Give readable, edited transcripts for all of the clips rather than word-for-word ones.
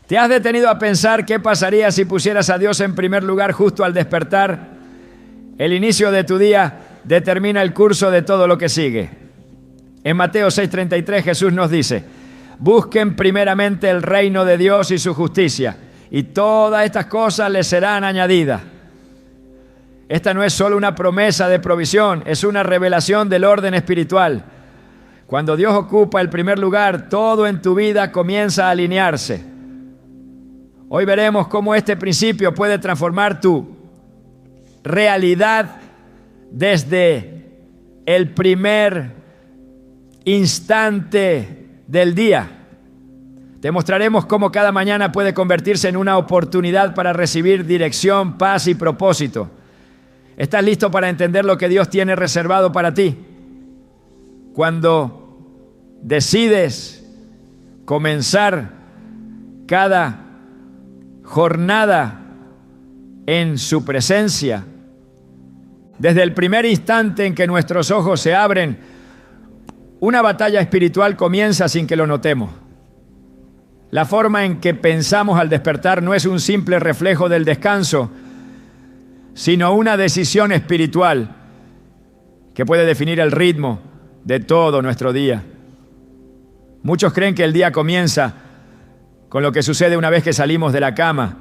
¿Te has detenido a pensar qué pasaría si pusieras a Dios en primer lugar justo al despertar? El inicio de tu día determina el curso de todo lo que sigue. En Mateo 6:33 Jesús nos dice: busquen primeramente el reino de Dios y su justicia, y todas estas cosas les serán añadidas. Esta no es solo una promesa de provisión, es una revelación del orden espiritual. Cuando Dios ocupa el primer lugar, todo en tu vida comienza a alinearse. Hoy veremos cómo este principio puede transformar tu realidad desde el primer instante del día. Te mostraremos cómo cada mañana puede convertirse en una oportunidad para recibir dirección, paz y propósito. ¿Estás listo para entender lo que Dios tiene reservado para ti? Cuando decides comenzar cada jornada en su presencia, desde el primer instante en que nuestros ojos se abren, una batalla espiritual comienza sin que lo notemos. La forma en que pensamos al despertar no es un simple reflejo del descanso, sino una decisión espiritual que puede definir el ritmo de todo nuestro día. Muchos creen que el día comienza con lo que sucede una vez que salimos de la cama,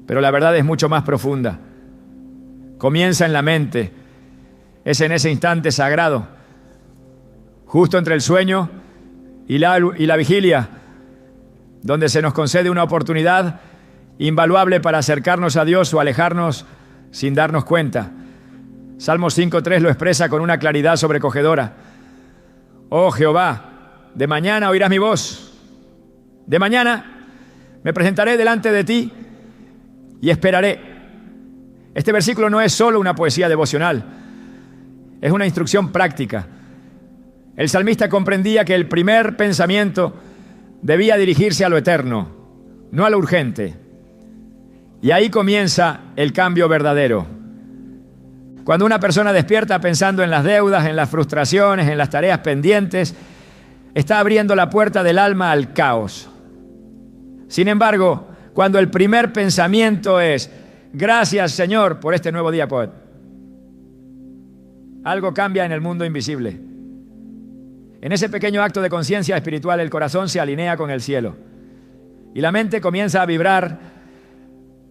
pero la verdad es mucho más profunda. Comienza en la mente, es en ese instante sagrado, justo entre el sueño y la vigilia, donde se nos concede una oportunidad invaluable para acercarnos a Dios o alejarnos sin darnos cuenta. Salmo 5:3 lo expresa con una claridad sobrecogedora. Oh Jehová, de mañana oirás mi voz. De mañana me presentaré delante de ti y esperaré. Este versículo no es solo una poesía devocional, es una instrucción práctica. El salmista comprendía que el primer pensamiento debía dirigirse a lo eterno, no a lo urgente. Y ahí comienza el cambio verdadero. Cuando una persona despierta pensando en las deudas, en las frustraciones, en las tareas pendientes, está abriendo la puerta del alma al caos. Sin embargo, cuando el primer pensamiento es: gracias, Señor, por este nuevo día, algo cambia en el mundo invisible. En ese pequeño acto de conciencia espiritual, el corazón se alinea con el cielo y la mente comienza a vibrar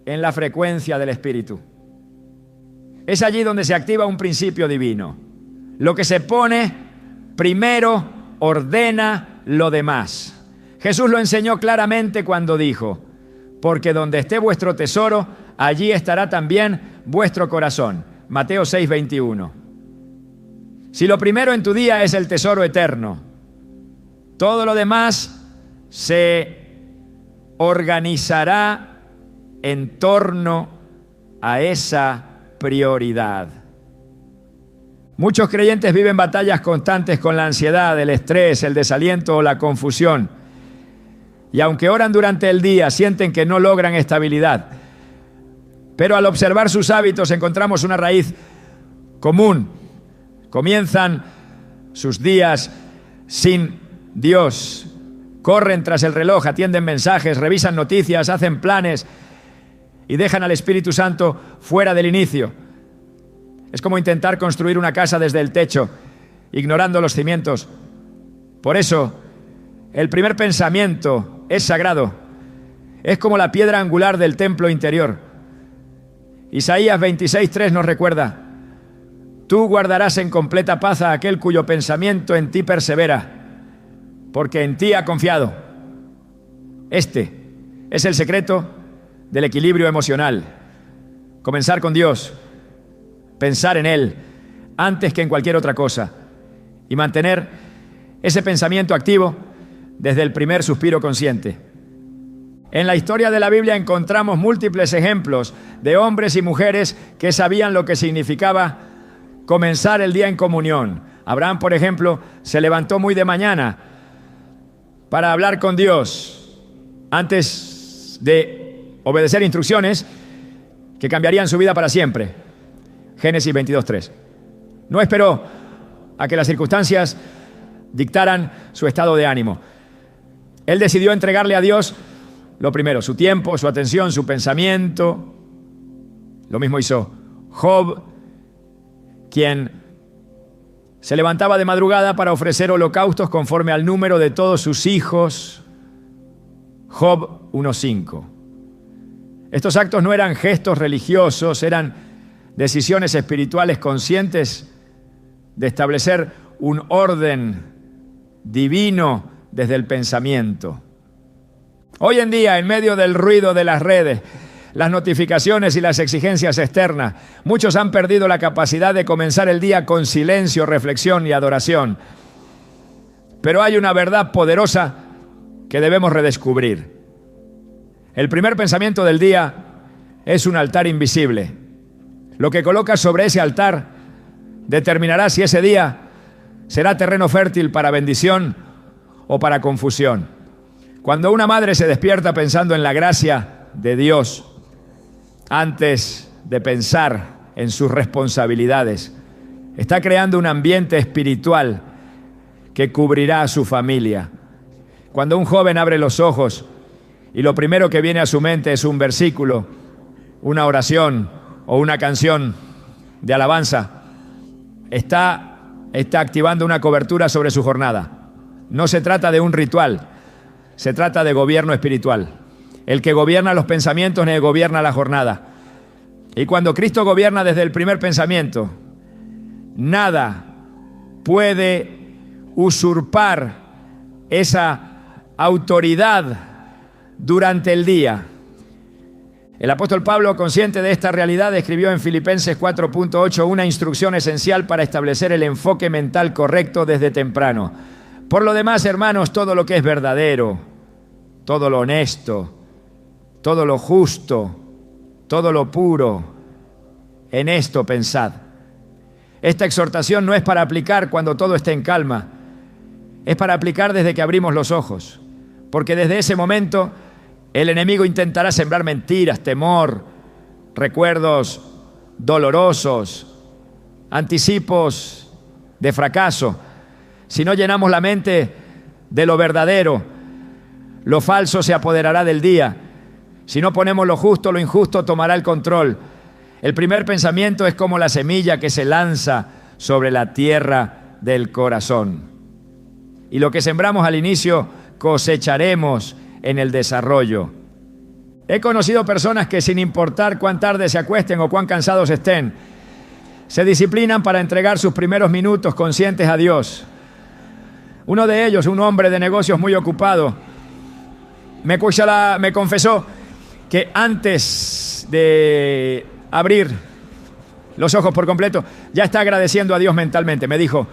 en la frecuencia del Espíritu. Es allí donde se activa un principio divino. Lo que se pone primero ordena lo demás. Jesús lo enseñó claramente cuando dijo: porque donde esté vuestro tesoro, allí estará también vuestro corazón. Mateo 6:21. Si lo primero en tu día es el tesoro eterno, todo lo demás se organizará en torno a esa prioridad. Muchos creyentes viven batallas constantes con la ansiedad, el estrés, el desaliento o la confusión. Y aunque oran durante el día, sienten que no logran estabilidad. Pero al observar sus hábitos encontramos una raíz común. Comienzan sus días sin Dios. Corren tras el reloj, atienden mensajes, revisan noticias, hacen planes y dejan al Espíritu Santo fuera del inicio. Es como intentar construir una casa desde el techo, ignorando los cimientos. Por eso, el primer pensamiento es sagrado. Es como la piedra angular del templo interior. Isaías 26:3 nos recuerda: tú guardarás en completa paz a aquel cuyo pensamiento en ti persevera, porque en ti ha confiado. Este es el secreto del equilibrio emocional. Comenzar con Dios, pensar en Él antes que en cualquier otra cosa y mantener ese pensamiento activo desde el primer suspiro consciente. En la historia de la Biblia encontramos múltiples ejemplos de hombres y mujeres que sabían lo que significaba comenzar el día en comunión. Abraham, por ejemplo, se levantó muy de mañana para hablar con Dios antes de obedecer instrucciones que cambiarían su vida para siempre. Génesis 22:3. No esperó a que las circunstancias dictaran su estado de ánimo. Él decidió entregarle a Dios lo primero, su tiempo, su atención, su pensamiento. Lo mismo hizo Job, quien se levantaba de madrugada para ofrecer holocaustos conforme al número de todos sus hijos. Job 1:5. Estos actos no eran gestos religiosos, eran decisiones espirituales conscientes de establecer un orden divino desde el pensamiento. Hoy en día, en medio del ruido de las redes, las notificaciones y las exigencias externas, muchos han perdido la capacidad de comenzar el día con silencio, reflexión y adoración. Pero hay una verdad poderosa que debemos redescubrir. El primer pensamiento del día es un altar invisible. Lo que colocas sobre ese altar determinará si ese día será terreno fértil para bendición o para confusión. Cuando una madre se despierta pensando en la gracia de Dios, antes de pensar en sus responsabilidades, está creando un ambiente espiritual que cubrirá a su familia. Cuando un joven abre los ojos y lo primero que viene a su mente es un versículo, una oración o una canción de alabanza, está activando una cobertura sobre su jornada. No se trata de un ritual, se trata de gobierno espiritual. El que gobierna los pensamientos no gobierna la jornada. Y cuando Cristo gobierna desde el primer pensamiento, nada puede usurpar esa autoridad durante el día. El apóstol Pablo, consciente de esta realidad, escribió en Filipenses 4:8 una instrucción esencial para establecer el enfoque mental correcto desde temprano. Por lo demás, hermanos, todo lo que es verdadero, todo lo honesto, todo lo justo, todo lo puro, en esto pensad. Esta exhortación no es para aplicar cuando todo esté en calma, es para aplicar desde que abrimos los ojos, porque desde ese momento el enemigo intentará sembrar mentiras, temor, recuerdos dolorosos, anticipos de fracaso. Si no llenamos la mente de lo verdadero, lo falso se apoderará del día. Si no ponemos lo justo, lo injusto tomará el control. El primer pensamiento es como la semilla que se lanza sobre la tierra del corazón. Y lo que sembramos al inicio cosecharemos en el desarrollo. He conocido personas que, sin importar cuán tarde se acuesten o cuán cansados estén, se disciplinan para entregar sus primeros minutos conscientes a Dios. Uno de ellos, un hombre de negocios muy ocupado, me confesó que antes de abrir los ojos por completo, ya está agradeciendo a Dios mentalmente. Me dijo,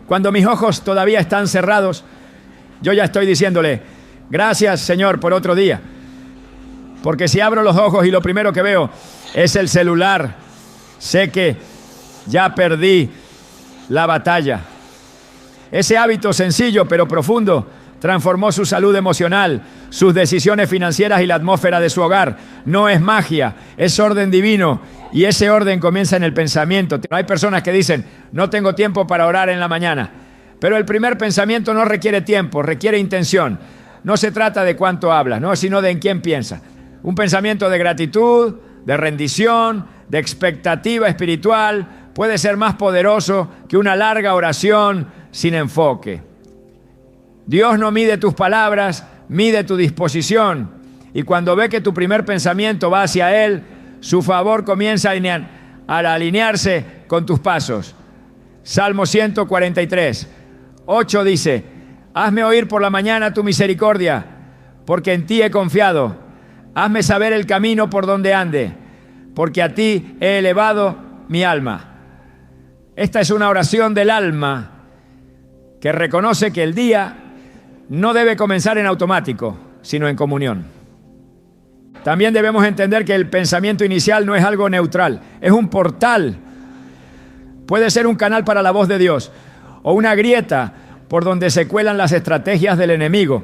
cuando mis ojos todavía están cerrados, yo ya estoy diciéndole, gracias Señor por otro día. Porque si abro los ojos y lo primero que veo es el celular, sé que ya perdí la batalla. Ese hábito sencillo pero profundo transformó su salud emocional, sus decisiones financieras y la atmósfera de su hogar. No es magia, es orden divino. Y ese orden comienza en el pensamiento. Hay personas que dicen, no tengo tiempo para orar en la mañana. Pero el primer pensamiento no requiere tiempo, requiere intención. No se trata de cuánto hablas, ¿no? Sino de en quién piensas. Un pensamiento de gratitud, de rendición, de expectativa espiritual puede ser más poderoso que una larga oración sin enfoque. Dios no mide tus palabras, mide tu disposición. Y cuando ve que tu primer pensamiento va hacia Él, su favor comienza a alinearse con tus pasos. Salmo 143, 8 dice, hazme oír por la mañana tu misericordia, porque en ti he confiado. Hazme saber el camino por donde ande, porque a ti he elevado mi alma. Esta es una oración del alma que reconoce que el día no debe comenzar en automático, sino en comunión. También debemos entender que el pensamiento inicial no es algo neutral, es un portal. Puede ser un canal para la voz de Dios o una grieta por donde se cuelan las estrategias del enemigo.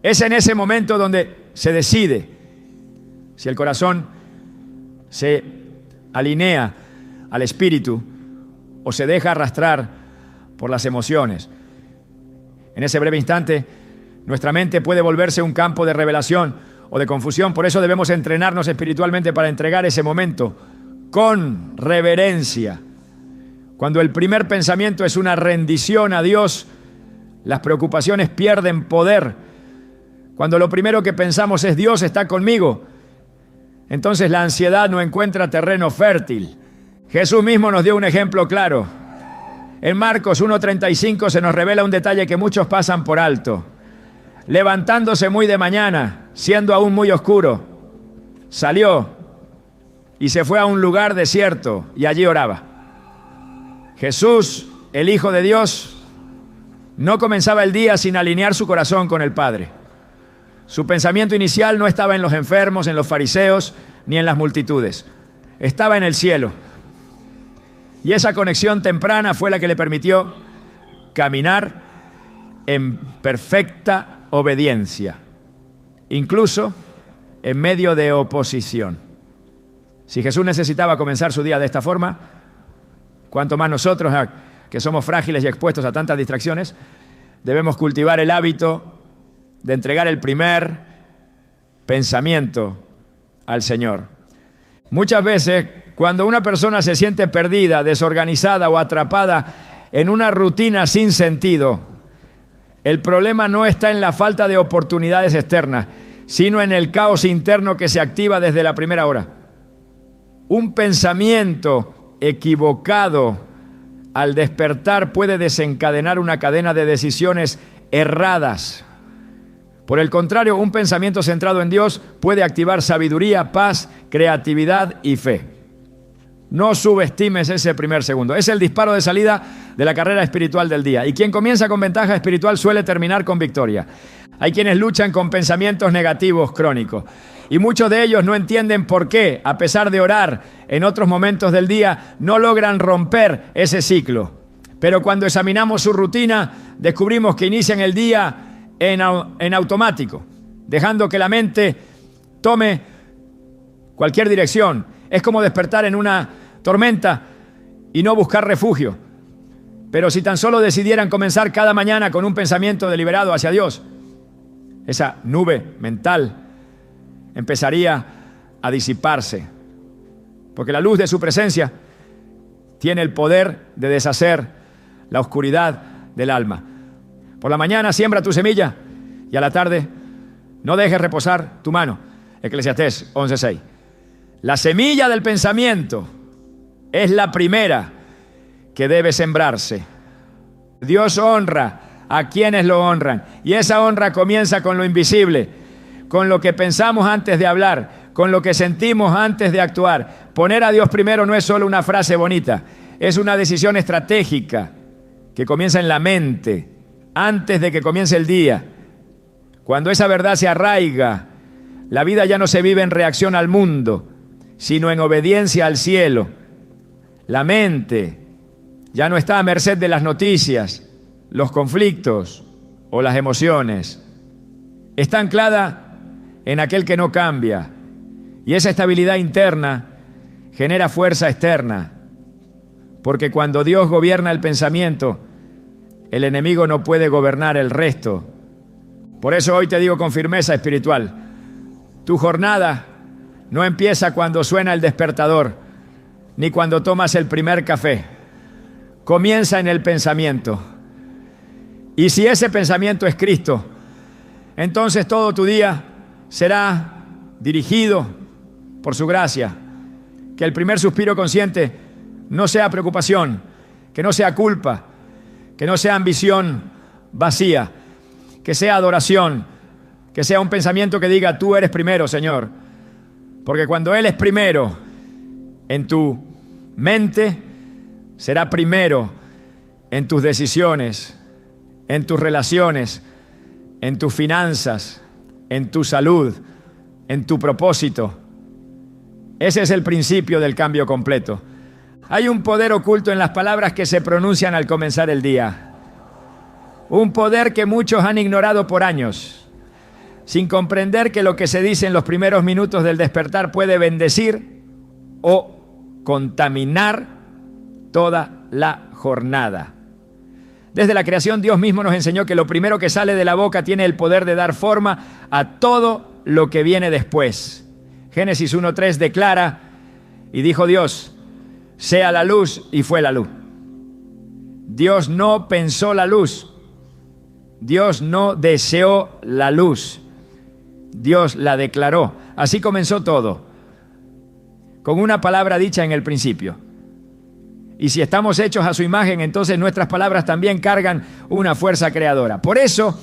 Es en ese momento donde se decide si el corazón se alinea al espíritu o se deja arrastrar por las emociones. En ese breve instante, Nuestra mente puede volverse un campo de revelación o de confusión. Por eso debemos entrenarnos espiritualmente para entregar ese momento con reverencia. Cuando el primer pensamiento es una rendición a Dios, las preocupaciones pierden poder. Cuando lo primero que pensamos es Dios está conmigo, entonces la ansiedad no encuentra terreno fértil. Jesús mismo nos dio un ejemplo claro. En Marcos 1:35 se nos revela un detalle que muchos pasan por alto. Levantándose muy de mañana, siendo aún muy oscuro, salió y se fue a un lugar desierto y allí oraba. Jesús, el Hijo de Dios, no comenzaba el día sin alinear su corazón con el Padre. Su pensamiento inicial no estaba en los enfermos, en los fariseos, ni en las multitudes. Estaba en el cielo. Y esa conexión temprana fue la que le permitió caminar en perfecta obediencia, incluso en medio de oposición. Si Jesús necesitaba comenzar su día de esta forma, cuanto más nosotros, que somos frágiles y expuestos a tantas distracciones, debemos cultivar el hábito de entregar el primer pensamiento al Señor. Muchas veces, cuando una persona se siente perdida, desorganizada o atrapada en una rutina sin sentido, el problema no está en la falta de oportunidades externas, sino en el caos interno que se activa desde la primera hora. Un pensamiento equivocado al despertar puede desencadenar una cadena de decisiones erradas. Por el contrario, un pensamiento centrado en Dios puede activar sabiduría, paz, creatividad y fe. No subestimes ese primer segundo. Es el disparo de salida de la carrera espiritual del día. Y quien comienza con ventaja espiritual suele terminar con victoria. Hay quienes luchan con pensamientos negativos crónicos. Y muchos de ellos no entienden por qué, a pesar de orar en otros momentos del día, no logran romper ese ciclo. Pero cuando examinamos su rutina, descubrimos que inician el día en automático, dejando que la mente tome cualquier dirección. Es como despertar en una tormenta y no buscar refugio. Pero si tan solo decidieran comenzar cada mañana con un pensamiento deliberado hacia Dios, esa nube mental empezaría a disiparse, porque la luz de su presencia tiene el poder de deshacer la oscuridad del alma. Por la mañana siembra tu semilla y a la tarde no dejes reposar tu mano. Eclesiastés 11:6. La semilla del pensamiento es la primera que debe sembrarse. Dios honra a quienes lo honran, y esa honra comienza con lo invisible, con lo que pensamos antes de hablar, con lo que sentimos antes de actuar. Poner a Dios primero no es solo una frase bonita, es una decisión estratégica que comienza en la mente, antes de que comience el día. Cuando esa verdad se arraiga, la vida ya no se vive en reacción al mundo, sino en obediencia al cielo. La mente ya no está a merced de las noticias, los conflictos o las emociones. Está anclada en aquel que no cambia, y esa estabilidad interna genera fuerza externa, porque cuando Dios gobierna el pensamiento, el enemigo no puede gobernar el resto. Por eso hoy te digo con firmeza espiritual, tu jornada no empieza cuando suena el despertador, ni cuando tomas el primer café. Comienza en el pensamiento. Y si ese pensamiento es Cristo, entonces todo tu día será dirigido por su gracia. Que el primer suspiro consciente no sea preocupación, que no sea culpa, que no sea ambición vacía, que sea adoración, que sea un pensamiento que diga, tú eres primero, Señor. Porque cuando Él es primero en tu mente, será primero en tus decisiones, en tus relaciones, en tus finanzas, en tu salud, en tu propósito. Ese es el principio del cambio completo. Hay un poder oculto en las palabras que se pronuncian al comenzar el día. Un poder que muchos han ignorado por años, sin comprender que lo que se dice en los primeros minutos del despertar puede bendecir o contaminar toda la jornada. Desde la creación, Dios mismo nos enseñó que lo primero que sale de la boca tiene el poder de dar forma a todo lo que viene después. Génesis 1:3 declara, y dijo Dios, sea la luz, y fue la luz. Dios no pensó la luz. Dios no deseó la luz. Dios la declaró. Así comenzó todo, con una palabra dicha en el principio. Y si estamos hechos a su imagen, entonces nuestras palabras también cargan una fuerza creadora. Por eso,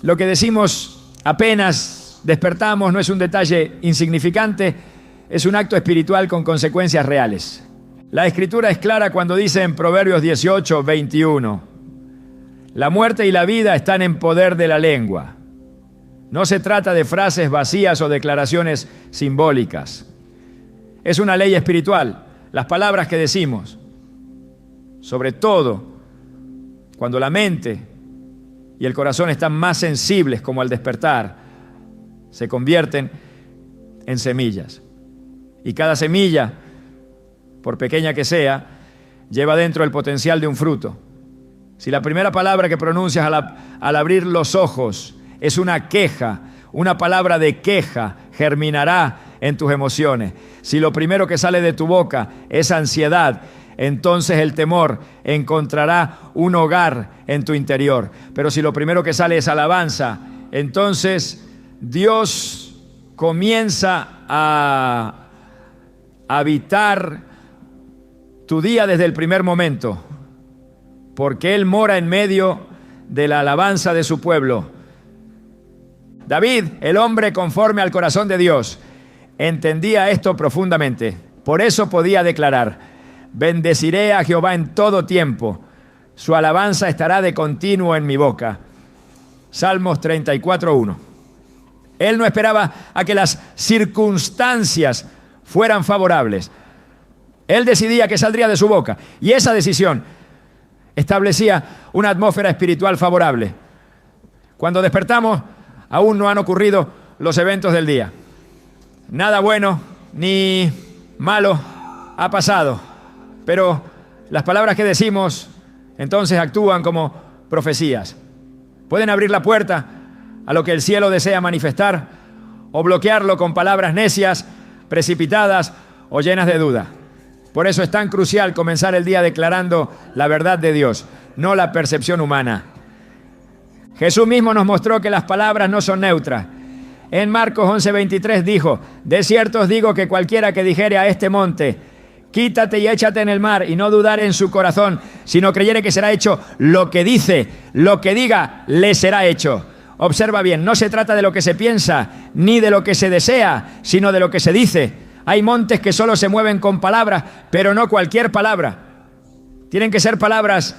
lo que decimos apenas despertamos no es un detalle insignificante, es un acto espiritual con consecuencias reales. La Escritura es clara cuando dice en Proverbios 18:21, la muerte y la vida están en poder de la lengua. No se trata de frases vacías o declaraciones simbólicas. Es una ley espiritual. Las palabras que decimos, sobre todo cuando la mente y el corazón están más sensibles como al despertar, se convierten en semillas. Y cada semilla, por pequeña que sea, lleva dentro el potencial de un fruto. Si la primera palabra que pronuncias al abrir los ojos es una queja, una palabra de queja, germinará en tus emociones. Si lo primero que sale de tu boca es ansiedad, entonces el temor encontrará un hogar en tu interior. Pero si lo primero que sale es alabanza, entonces Dios comienza a habitar tu día desde el primer momento, porque Él mora en medio de la alabanza de su pueblo. David, el hombre conforme al corazón de Dios, entendía esto profundamente. Por eso podía declarar, bendeciré a Jehová en todo tiempo, su alabanza estará de continuo en mi boca. Salmos 34:1. Él no esperaba a que las circunstancias fueran favorables. Él decidía que saldría de su boca, y esa decisión establecía una atmósfera espiritual favorable. Cuando despertamos, aún no han ocurrido los eventos del día. Nada bueno ni malo ha pasado, pero las palabras que decimos entonces actúan como profecías. Pueden abrir la puerta a lo que el cielo desea manifestar o bloquearlo con palabras necias, precipitadas o llenas de duda. Por eso es tan crucial comenzar el día declarando la verdad de Dios, no la percepción humana. Jesús mismo nos mostró que las palabras no son neutras. En Marcos 11:23 dijo, de cierto os digo que cualquiera que dijere a este monte, quítate y échate en el mar, y no dudare en su corazón, sino creyere que será hecho lo que dice, lo que diga, le será hecho. Observa bien, no se trata de lo que se piensa, ni de lo que se desea, sino de lo que se dice. Hay montes que solo se mueven con palabras, pero no cualquier palabra. Tienen que ser palabras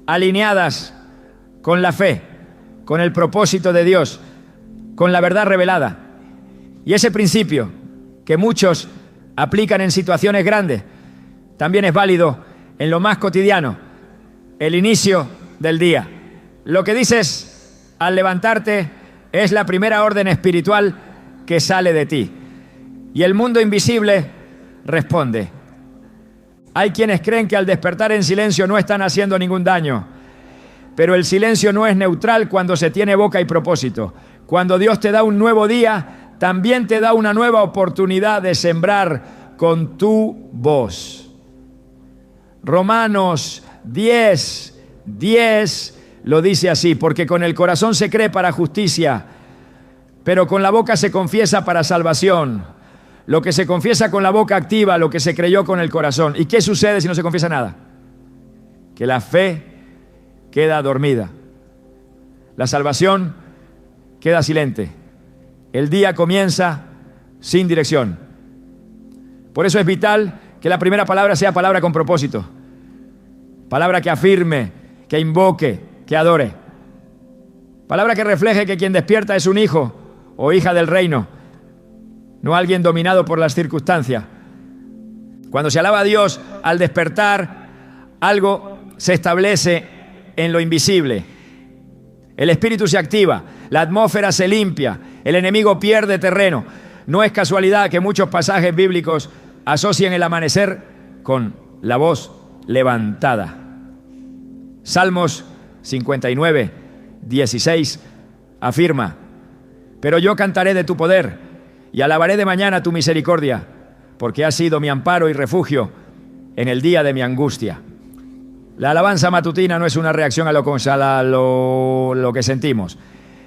alineadas con la fe, con el propósito de Dios, con la verdad revelada. Y ese principio que muchos aplican en situaciones grandes, también es válido en lo más cotidiano, el inicio del día. Lo que dices al levantarte es la primera orden espiritual que sale de ti. Y el mundo invisible responde. Hay quienes creen que al despertar en silencio no están haciendo ningún daño, pero el silencio no es neutral cuando se tiene boca y propósito. Cuando Dios te da un nuevo día, también te da una nueva oportunidad de sembrar con tu voz. Romanos 10:10 lo dice así, porque con el corazón se cree para justicia, pero con la boca se confiesa para salvación. Lo que se confiesa con la boca activa lo que se creyó con el corazón. ¿Y qué sucede si no se confiesa nada? Que la fe queda dormida. La salvación queda silente. El día comienza sin dirección. Por eso es vital que la primera palabra sea palabra con propósito. Palabra que afirme, que invoque, que adore. Palabra que refleje que quien despierta es un hijo o hija del reino, no alguien dominado por las circunstancias. Cuando se alaba a Dios al despertar, algo se establece en lo invisible. El espíritu se activa, la atmósfera se limpia, el enemigo pierde terreno. No es casualidad que muchos pasajes bíblicos asocien el amanecer con la voz levantada. Salmos 59, 16 afirma: pero yo cantaré de tu poder y alabaré de mañana tu misericordia, porque has sido mi amparo y refugio en el día de mi angustia. La alabanza matutina no es una reacción a lo que sentimos,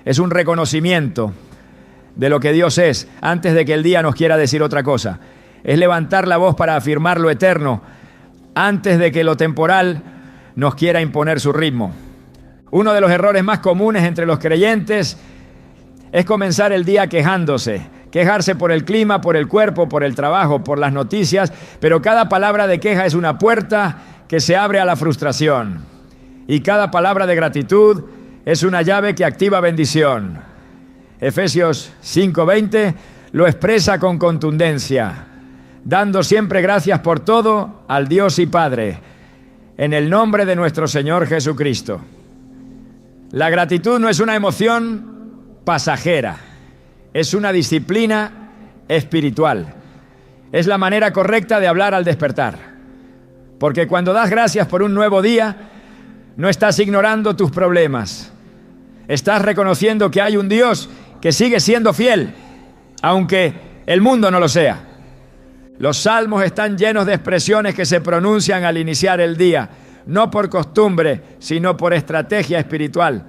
es un reconocimiento de lo que Dios es antes de que el día nos quiera decir otra cosa. Es levantar la voz para afirmar lo eterno antes de que lo temporal nos quiera imponer su ritmo. Uno de los errores más comunes entre los creyentes es comenzar el día quejarse por el clima, por el cuerpo, por el trabajo, por las noticias, pero cada palabra de queja es una puerta que se abre a la frustración, y cada palabra de gratitud es una llave que activa bendición. Efesios 5:20 lo expresa con contundencia: dando siempre gracias por todo al Dios y Padre, en el nombre de nuestro Señor Jesucristo. La gratitud no es una emoción pasajera, es una disciplina espiritual. Es la manera correcta de hablar al despertar. Porque cuando das gracias por un nuevo día, no estás ignorando tus problemas. Estás reconociendo que hay un Dios que sigue siendo fiel, aunque el mundo no lo sea. Los salmos están llenos de expresiones que se pronuncian al iniciar el día, no por costumbre, sino por estrategia espiritual.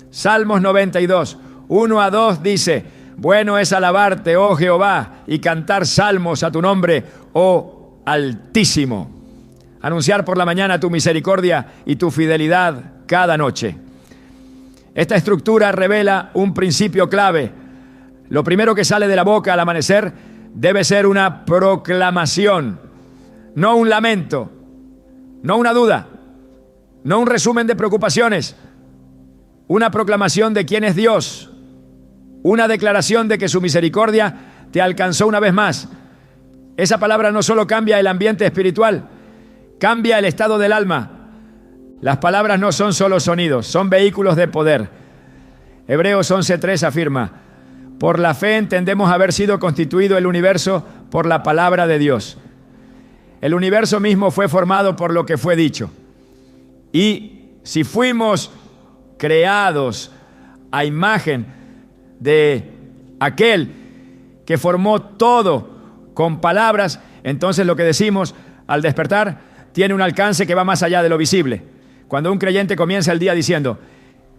Salmos 92, 1-2 dice: bueno es alabarte, oh Jehová, y cantar salmos a tu nombre, oh Altísimo. Anunciar por la mañana tu misericordia y tu fidelidad cada noche. Esta estructura revela un principio clave. Lo primero que sale de la boca al amanecer debe ser una proclamación, no un lamento, no una duda, no un resumen de preocupaciones. Una proclamación de quién es Dios, una declaración de que su misericordia te alcanzó una vez más. Esa palabra no solo cambia el ambiente espiritual, cambia el estado del alma. Las palabras no son solo sonidos, son vehículos de poder. Hebreos 11:3 afirma: por la fe entendemos haber sido constituido el universo por la palabra de Dios. El universo mismo fue formado por lo que fue dicho. Y si fuimos creados a imagen de aquel que formó todo con palabras, entonces lo que decimos al despertar tiene un alcance que va más allá de lo visible. Cuando un creyente comienza el día diciendo: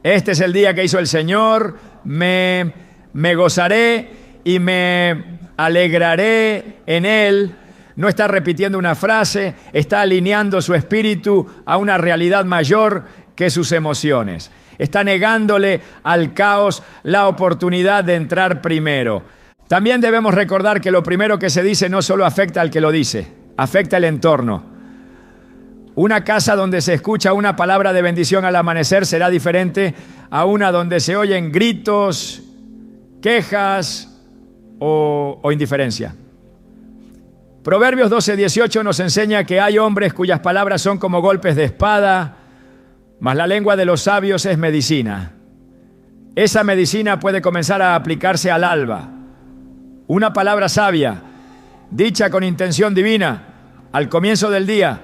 este es el día que hizo el Señor, me gozaré y me alegraré en él, no está repitiendo una frase, está alineando su espíritu a una realidad mayor que sus emociones. Está negándole al caos la oportunidad de entrar primero. También debemos recordar que lo primero que se dice no solo afecta al que lo dice, afecta el entorno. Una casa donde se escucha una palabra de bendición al amanecer será diferente a una donde se oyen gritos, quejas o indiferencia. Proverbios 12:18 nos enseña que hay hombres cuyas palabras son como golpes de espada, mas la lengua de los sabios es medicina. Esa medicina puede comenzar a aplicarse al alba. Una palabra sabia, dicha con intención divina, al comienzo del día,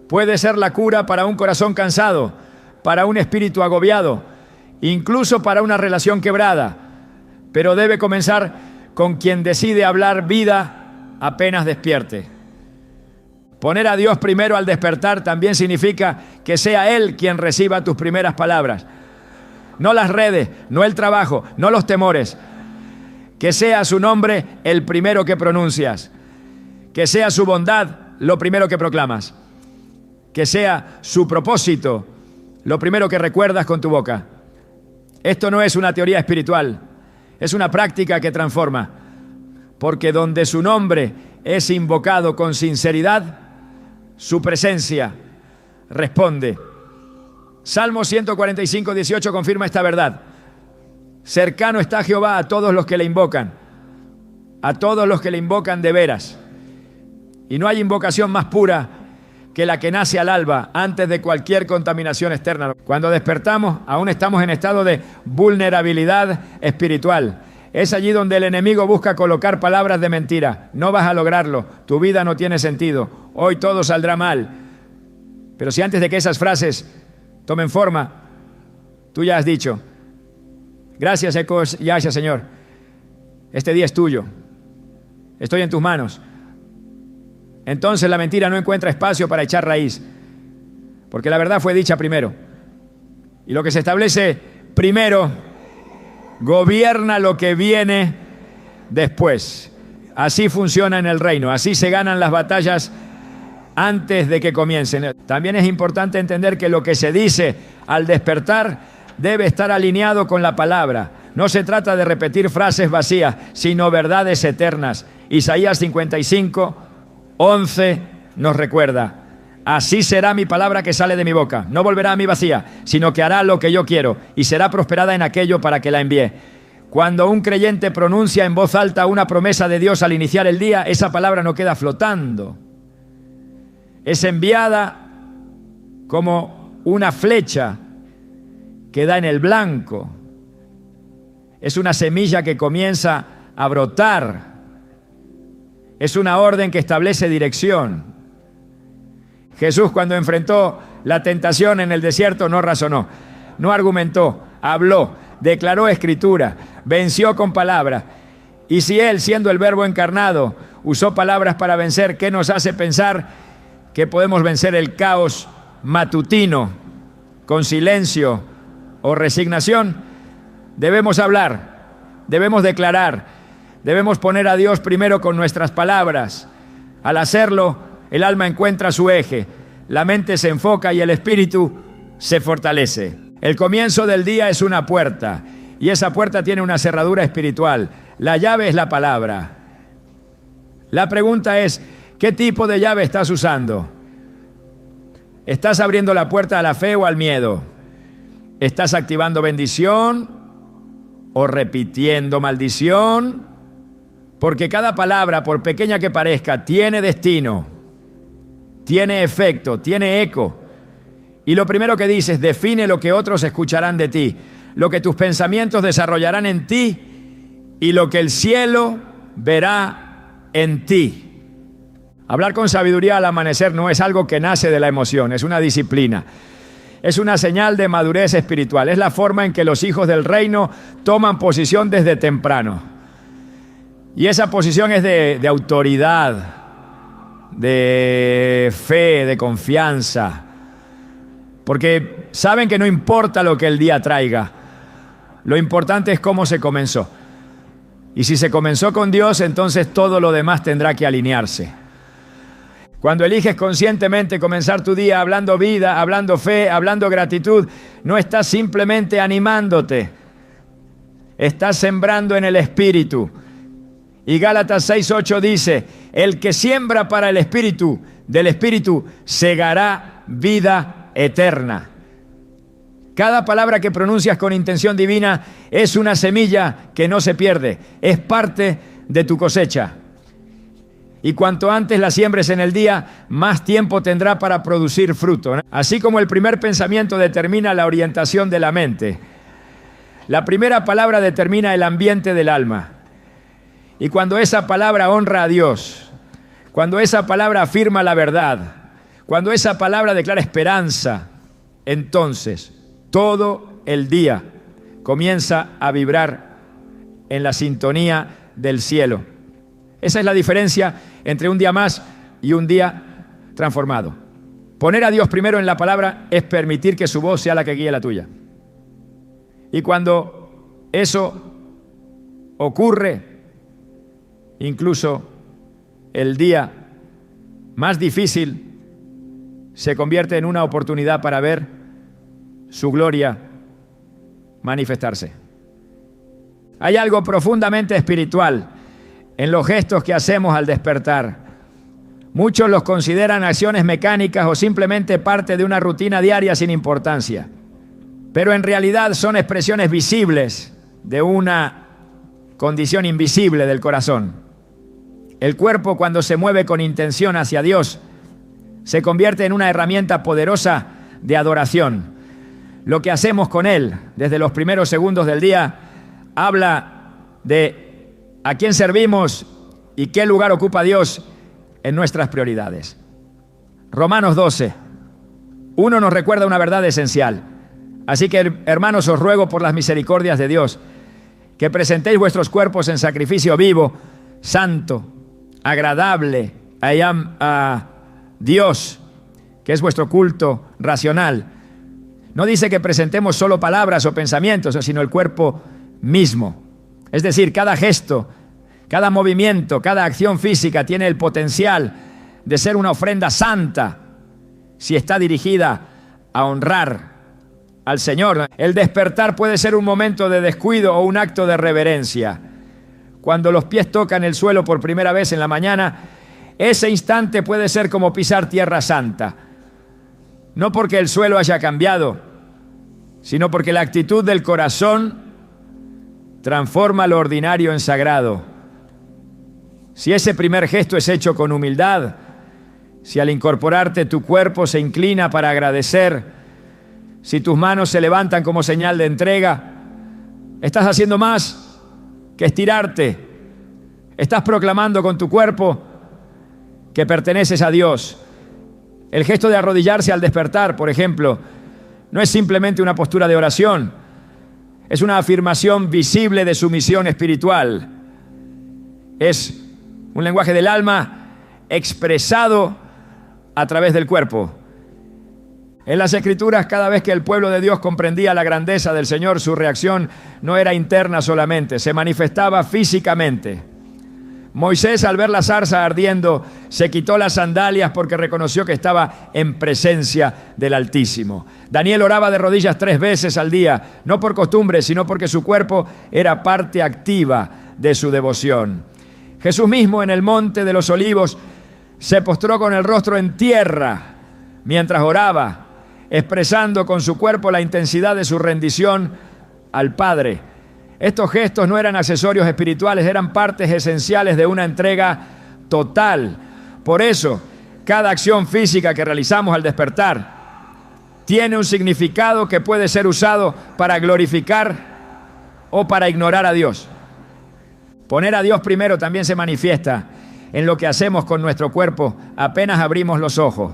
puede ser la cura para un corazón cansado, para un espíritu agobiado, incluso para una relación quebrada. Pero debe comenzar con quien decide hablar vida apenas despierte. Poner a Dios primero al despertar también significa que sea Él quien reciba tus primeras palabras. No las redes, no el trabajo, no los temores. Que sea su nombre el primero que pronuncias. Que sea su bondad lo primero que proclamas. Que sea su propósito lo primero que recuerdas con tu boca. Esto no es una teoría espiritual, es una práctica que transforma. Porque donde su nombre es invocado con sinceridad, su presencia responde. Salmo 145:18 confirma esta verdad. Cercano está Jehová a todos los que le invocan, a todos los que le invocan de veras. Y no hay invocación más pura que la que nace al alba, antes de cualquier contaminación externa. Cuando despertamos, aún estamos en estado de vulnerabilidad espiritual. Es allí donde el enemigo busca colocar palabras de mentira. No vas a lograrlo, tu vida no tiene sentido, hoy todo saldrá mal. Pero si antes de que esas frases tomen forma. Tú ya has dicho, gracias Señor, este día es tuyo, estoy en tus manos. Entonces la mentira no encuentra espacio para echar raíz, porque la verdad fue dicha primero. Y lo que se establece primero gobierna lo que viene después. Así funciona en el reino, así se ganan las batallas antes de que comiencen. También es importante entender que lo que se dice al despertar debe estar alineado con la palabra. No se trata de repetir frases vacías, sino verdades eternas. Isaías 55:11 nos recuerda: así será mi palabra que sale de mi boca. No volverá a mí vacía, sino que hará lo que yo quiero y será prosperada en aquello para que la envíe. Cuando un creyente pronuncia en voz alta una promesa de Dios al iniciar el día, esa palabra no queda flotando. Es enviada como una flecha que da en el blanco. Es una semilla que comienza a brotar. Es una orden que establece dirección. Jesús, cuando enfrentó la tentación en el desierto, no razonó, no argumentó, habló, declaró escritura, venció con palabras. Y si Él, siendo el Verbo encarnado, usó palabras para vencer, ¿qué nos hace pensar que podemos vencer el caos matutino con silencio o resignación? Debemos hablar, debemos declarar, debemos poner a Dios primero con nuestras palabras. Al hacerlo, el alma encuentra su eje, la mente se enfoca y el espíritu se fortalece. El comienzo del día es una puerta y esa puerta tiene una cerradura espiritual. La llave es la palabra. La pregunta es, ¿qué tipo de llave estás usando? ¿Estás abriendo la puerta a la fe o al miedo? ¿Estás activando bendición o repitiendo maldición? Porque cada palabra, por pequeña que parezca, tiene destino, tiene efecto, tiene eco. Y lo primero que dices define lo que otros escucharán de ti, lo que tus pensamientos desarrollarán en ti y lo que el cielo verá en ti. Hablar con sabiduría al amanecer no es algo que nace de la emoción, es una disciplina. Es una señal de madurez espiritual. Es la forma en que los hijos del reino toman posición desde temprano. Y esa posición es de autoridad, de fe, de confianza. Porque saben que no importa lo que el día traiga. Lo importante es cómo se comenzó. Y si se comenzó con Dios, entonces todo lo demás tendrá que alinearse. Cuando eliges conscientemente comenzar tu día hablando vida, hablando fe, hablando gratitud, no estás simplemente animándote, estás sembrando en el Espíritu. Y Gálatas 6:8 dice, el que siembra para el Espíritu, del Espíritu segará vida eterna. Cada palabra que pronuncias con intención divina es una semilla que no se pierde, es parte de tu cosecha. Y cuanto antes la siembres en el día, más tiempo tendrá para producir fruto. Así como el primer pensamiento determina la orientación de la mente, la primera palabra determina el ambiente del alma. Y cuando esa palabra honra a Dios, cuando esa palabra afirma la verdad, cuando esa palabra declara esperanza, entonces todo el día comienza a vibrar en la sintonía del cielo. Esa es la diferencia entre un día más y un día transformado. Poner a Dios primero en la palabra es permitir que su voz sea la que guíe la tuya. Y cuando eso ocurre, incluso el día más difícil se convierte en una oportunidad para ver su gloria manifestarse. Hay algo profundamente espiritual en los gestos que hacemos al despertar. Muchos los consideran acciones mecánicas o simplemente parte de una rutina diaria sin importancia. Pero en realidad son expresiones visibles de una condición invisible del corazón. El cuerpo, cuando se mueve con intención hacia Dios, se convierte en una herramienta poderosa de adoración. Lo que hacemos con Él desde los primeros segundos del día habla de a quién servimos y qué lugar ocupa Dios en nuestras prioridades. Romanos 12, 1 nos recuerda una verdad esencial. Así que, hermanos, os ruego por las misericordias de Dios que presentéis vuestros cuerpos en sacrificio vivo, santo, agradable a Dios, que es vuestro culto racional. No dice que presentemos solo palabras o pensamientos, sino el cuerpo mismo. Es decir, cada gesto, cada movimiento, cada acción física tiene el potencial de ser una ofrenda santa si está dirigida a honrar al Señor. El despertar puede ser un momento de descuido o un acto de reverencia. Cuando los pies tocan el suelo por primera vez en la mañana, ese instante puede ser como pisar tierra santa. No porque el suelo haya cambiado, sino porque la actitud del corazón transforma lo ordinario en sagrado. Si ese primer gesto es hecho con humildad, si al incorporarte tu cuerpo se inclina para agradecer, si tus manos se levantan como señal de entrega, estás haciendo más que estirarte. Estás proclamando con tu cuerpo que perteneces a Dios. El gesto de arrodillarse al despertar, por ejemplo, no es simplemente una postura de oración, es una afirmación visible de sumisión espiritual. Es un lenguaje del alma expresado a través del cuerpo. En las Escrituras, cada vez que el pueblo de Dios comprendía la grandeza del Señor, su reacción no era interna solamente, se manifestaba físicamente. Moisés, al ver la zarza ardiendo, se quitó las sandalias porque reconoció que estaba en presencia del Altísimo. Daniel oraba de rodillas 3 veces al día, no por costumbre, sino porque su cuerpo era parte activa de su devoción. Jesús mismo, en el Monte de los Olivos, se postró con el rostro en tierra mientras oraba, expresando con su cuerpo la intensidad de su rendición al Padre. Estos gestos no eran accesorios espirituales, eran partes esenciales de una entrega total. Por eso, cada acción física que realizamos al despertar tiene un significado que puede ser usado para glorificar o para ignorar a Dios. Poner a Dios primero también se manifiesta en lo que hacemos con nuestro cuerpo apenas abrimos los ojos.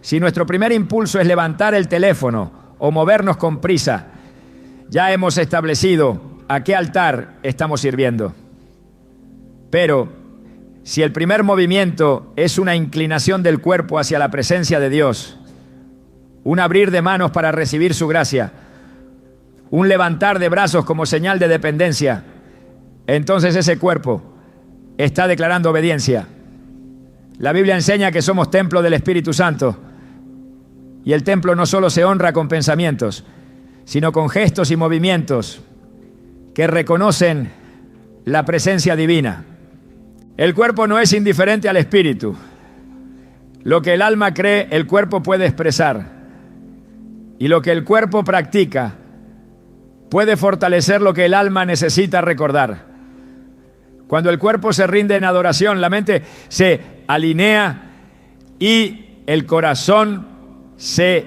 Si nuestro primer impulso es levantar el teléfono o movernos con prisa, ya hemos establecido a qué altar estamos sirviendo. Pero si el primer movimiento es una inclinación del cuerpo hacia la presencia de Dios, un abrir de manos para recibir su gracia, un levantar de brazos como señal de dependencia, entonces ese cuerpo está declarando obediencia. La Biblia enseña que somos templo del Espíritu Santo, y el templo no solo se honra con pensamientos, sino con gestos y movimientos que reconocen la presencia divina. El cuerpo no es indiferente al espíritu. Lo que el alma cree, el cuerpo puede expresar. Y lo que el cuerpo practica puede fortalecer lo que el alma necesita recordar. Cuando el cuerpo se rinde en adoración, la mente se alinea y el corazón se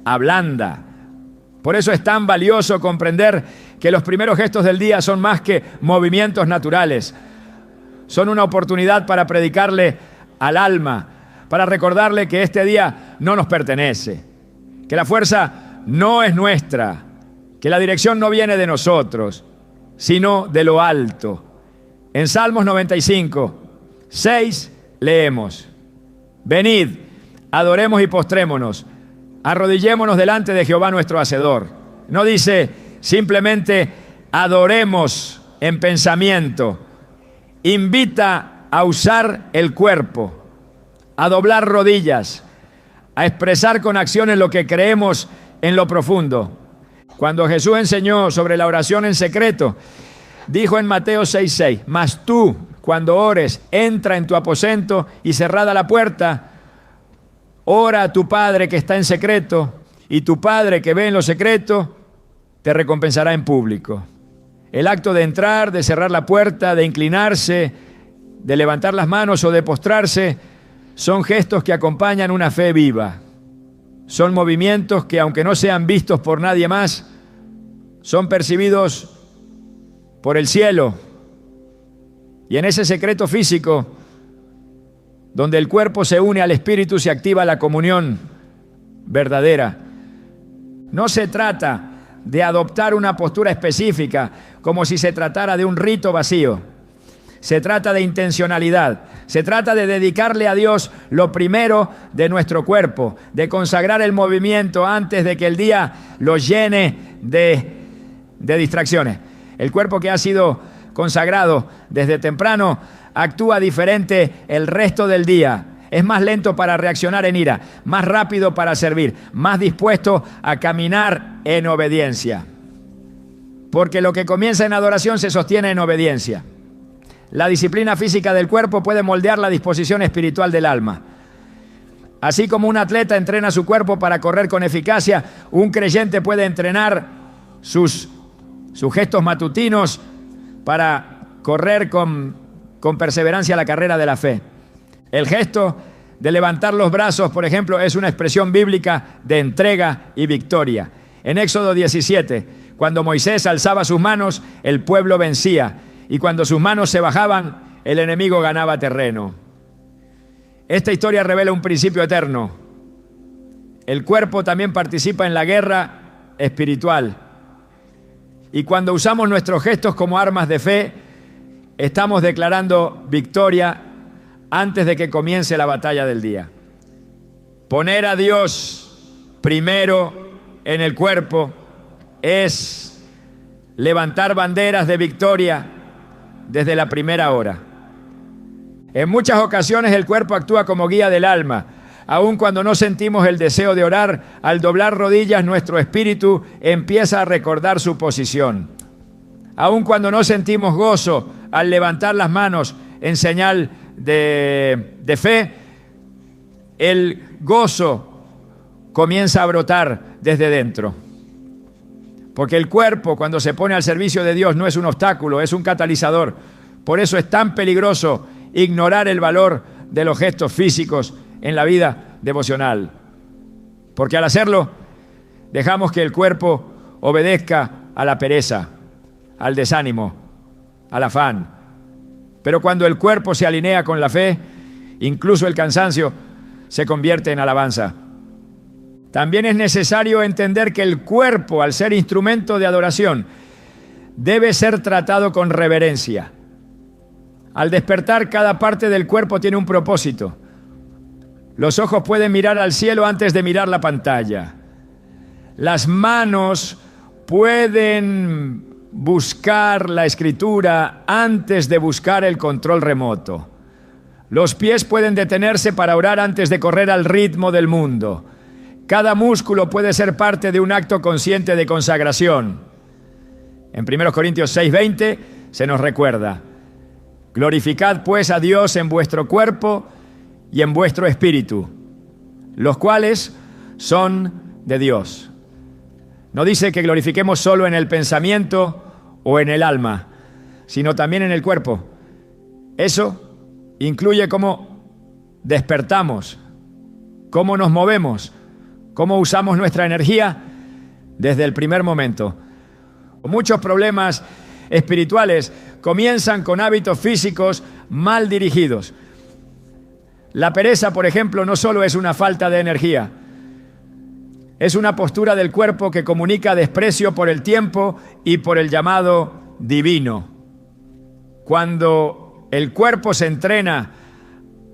ablanda. Por eso es tan valioso comprender que los primeros gestos del día son más que movimientos naturales. Son una oportunidad para predicarle al alma, para recordarle que este día no nos pertenece, que la fuerza no es nuestra, que la dirección no viene de nosotros, sino de lo alto. En Salmos 95, 6 leemos: venid, adoremos y postrémonos, arrodillémonos delante de Jehová nuestro Hacedor. No dice simplemente adoremos en pensamiento. Invita a usar el cuerpo, a doblar rodillas, a expresar con acciones lo que creemos en lo profundo. Cuando Jesús enseñó sobre la oración en secreto, dijo en Mateo 6:6, mas tú, cuando ores, entra en tu aposento y cerrada la puerta, ora a tu Padre que está en secreto, y tu Padre que ve en lo secreto te recompensará en público. El acto de entrar, de cerrar la puerta, de inclinarse, de levantar las manos o de postrarse, son gestos que acompañan una fe viva. Son movimientos que, aunque no sean vistos por nadie más, son percibidos por el cielo. Y en ese secreto físico, donde el cuerpo se une al espíritu, se activa la comunión verdadera. No se trata de adoptar una postura específica como si se tratara de un rito vacío. Se trata de intencionalidad. Se trata de dedicarle a Dios lo primero de nuestro cuerpo, de consagrar el movimiento antes de que el día lo llene de distracciones. El cuerpo que ha sido consagrado desde temprano actúa diferente el resto del día. Es más lento para reaccionar en ira, más rápido para servir, más dispuesto a caminar en obediencia. Porque lo que comienza en adoración se sostiene en obediencia. La disciplina física del cuerpo puede moldear la disposición espiritual del alma. Así como un atleta entrena su cuerpo para correr con eficacia, un creyente puede entrenar sus gestos matutinos para correr con perseverancia la carrera de la fe. El gesto de levantar los brazos, por ejemplo, es una expresión bíblica de entrega y victoria. En Éxodo 17, cuando Moisés alzaba sus manos, el pueblo vencía. Y cuando sus manos se bajaban, el enemigo ganaba terreno. Esta historia revela un principio eterno. El cuerpo también participa en la guerra espiritual. Y cuando usamos nuestros gestos como armas de fe, estamos declarando victoria antes de que comience la batalla del día. Poner a Dios primero en el cuerpo es levantar banderas de victoria desde la primera hora. En muchas ocasiones el cuerpo actúa como guía del alma. Aun cuando no sentimos el deseo de orar, al doblar rodillas nuestro espíritu empieza a recordar su posición. Aun cuando no sentimos gozo al levantar las manos en señal de fe, el gozo comienza a brotar desde dentro. Porque el cuerpo, cuando se pone al servicio de Dios, no es un obstáculo, es un catalizador. Por eso es tan peligroso ignorar el valor de los gestos físicos en la vida devocional. Porque al hacerlo, dejamos que el cuerpo obedezca a la pereza, al desánimo, al afán. Pero cuando el cuerpo se alinea con la fe, incluso el cansancio se convierte en alabanza. También es necesario entender que el cuerpo, al ser instrumento de adoración, debe ser tratado con reverencia. Al despertar, cada parte del cuerpo tiene un propósito. Los ojos pueden mirar al cielo antes de mirar la pantalla. Las manos pueden buscar la escritura antes de buscar el control remoto. Los pies pueden detenerse para orar antes de correr al ritmo del mundo. Cada músculo puede ser parte de un acto consciente de consagración. En 1 Corintios 6:20 se nos recuerda: glorificad pues a Dios en vuestro cuerpo y en vuestro espíritu, los cuales son de Dios. No dice que glorifiquemos solo en el pensamiento o en el alma, sino también en el cuerpo. Eso incluye cómo despertamos, cómo nos movemos, cómo usamos nuestra energía desde el primer momento. Muchos problemas espirituales comienzan con hábitos físicos mal dirigidos. La pereza, por ejemplo, no solo es una falta de energía, es una postura del cuerpo que comunica desprecio por el tiempo y por el llamado divino. Cuando el cuerpo se entrena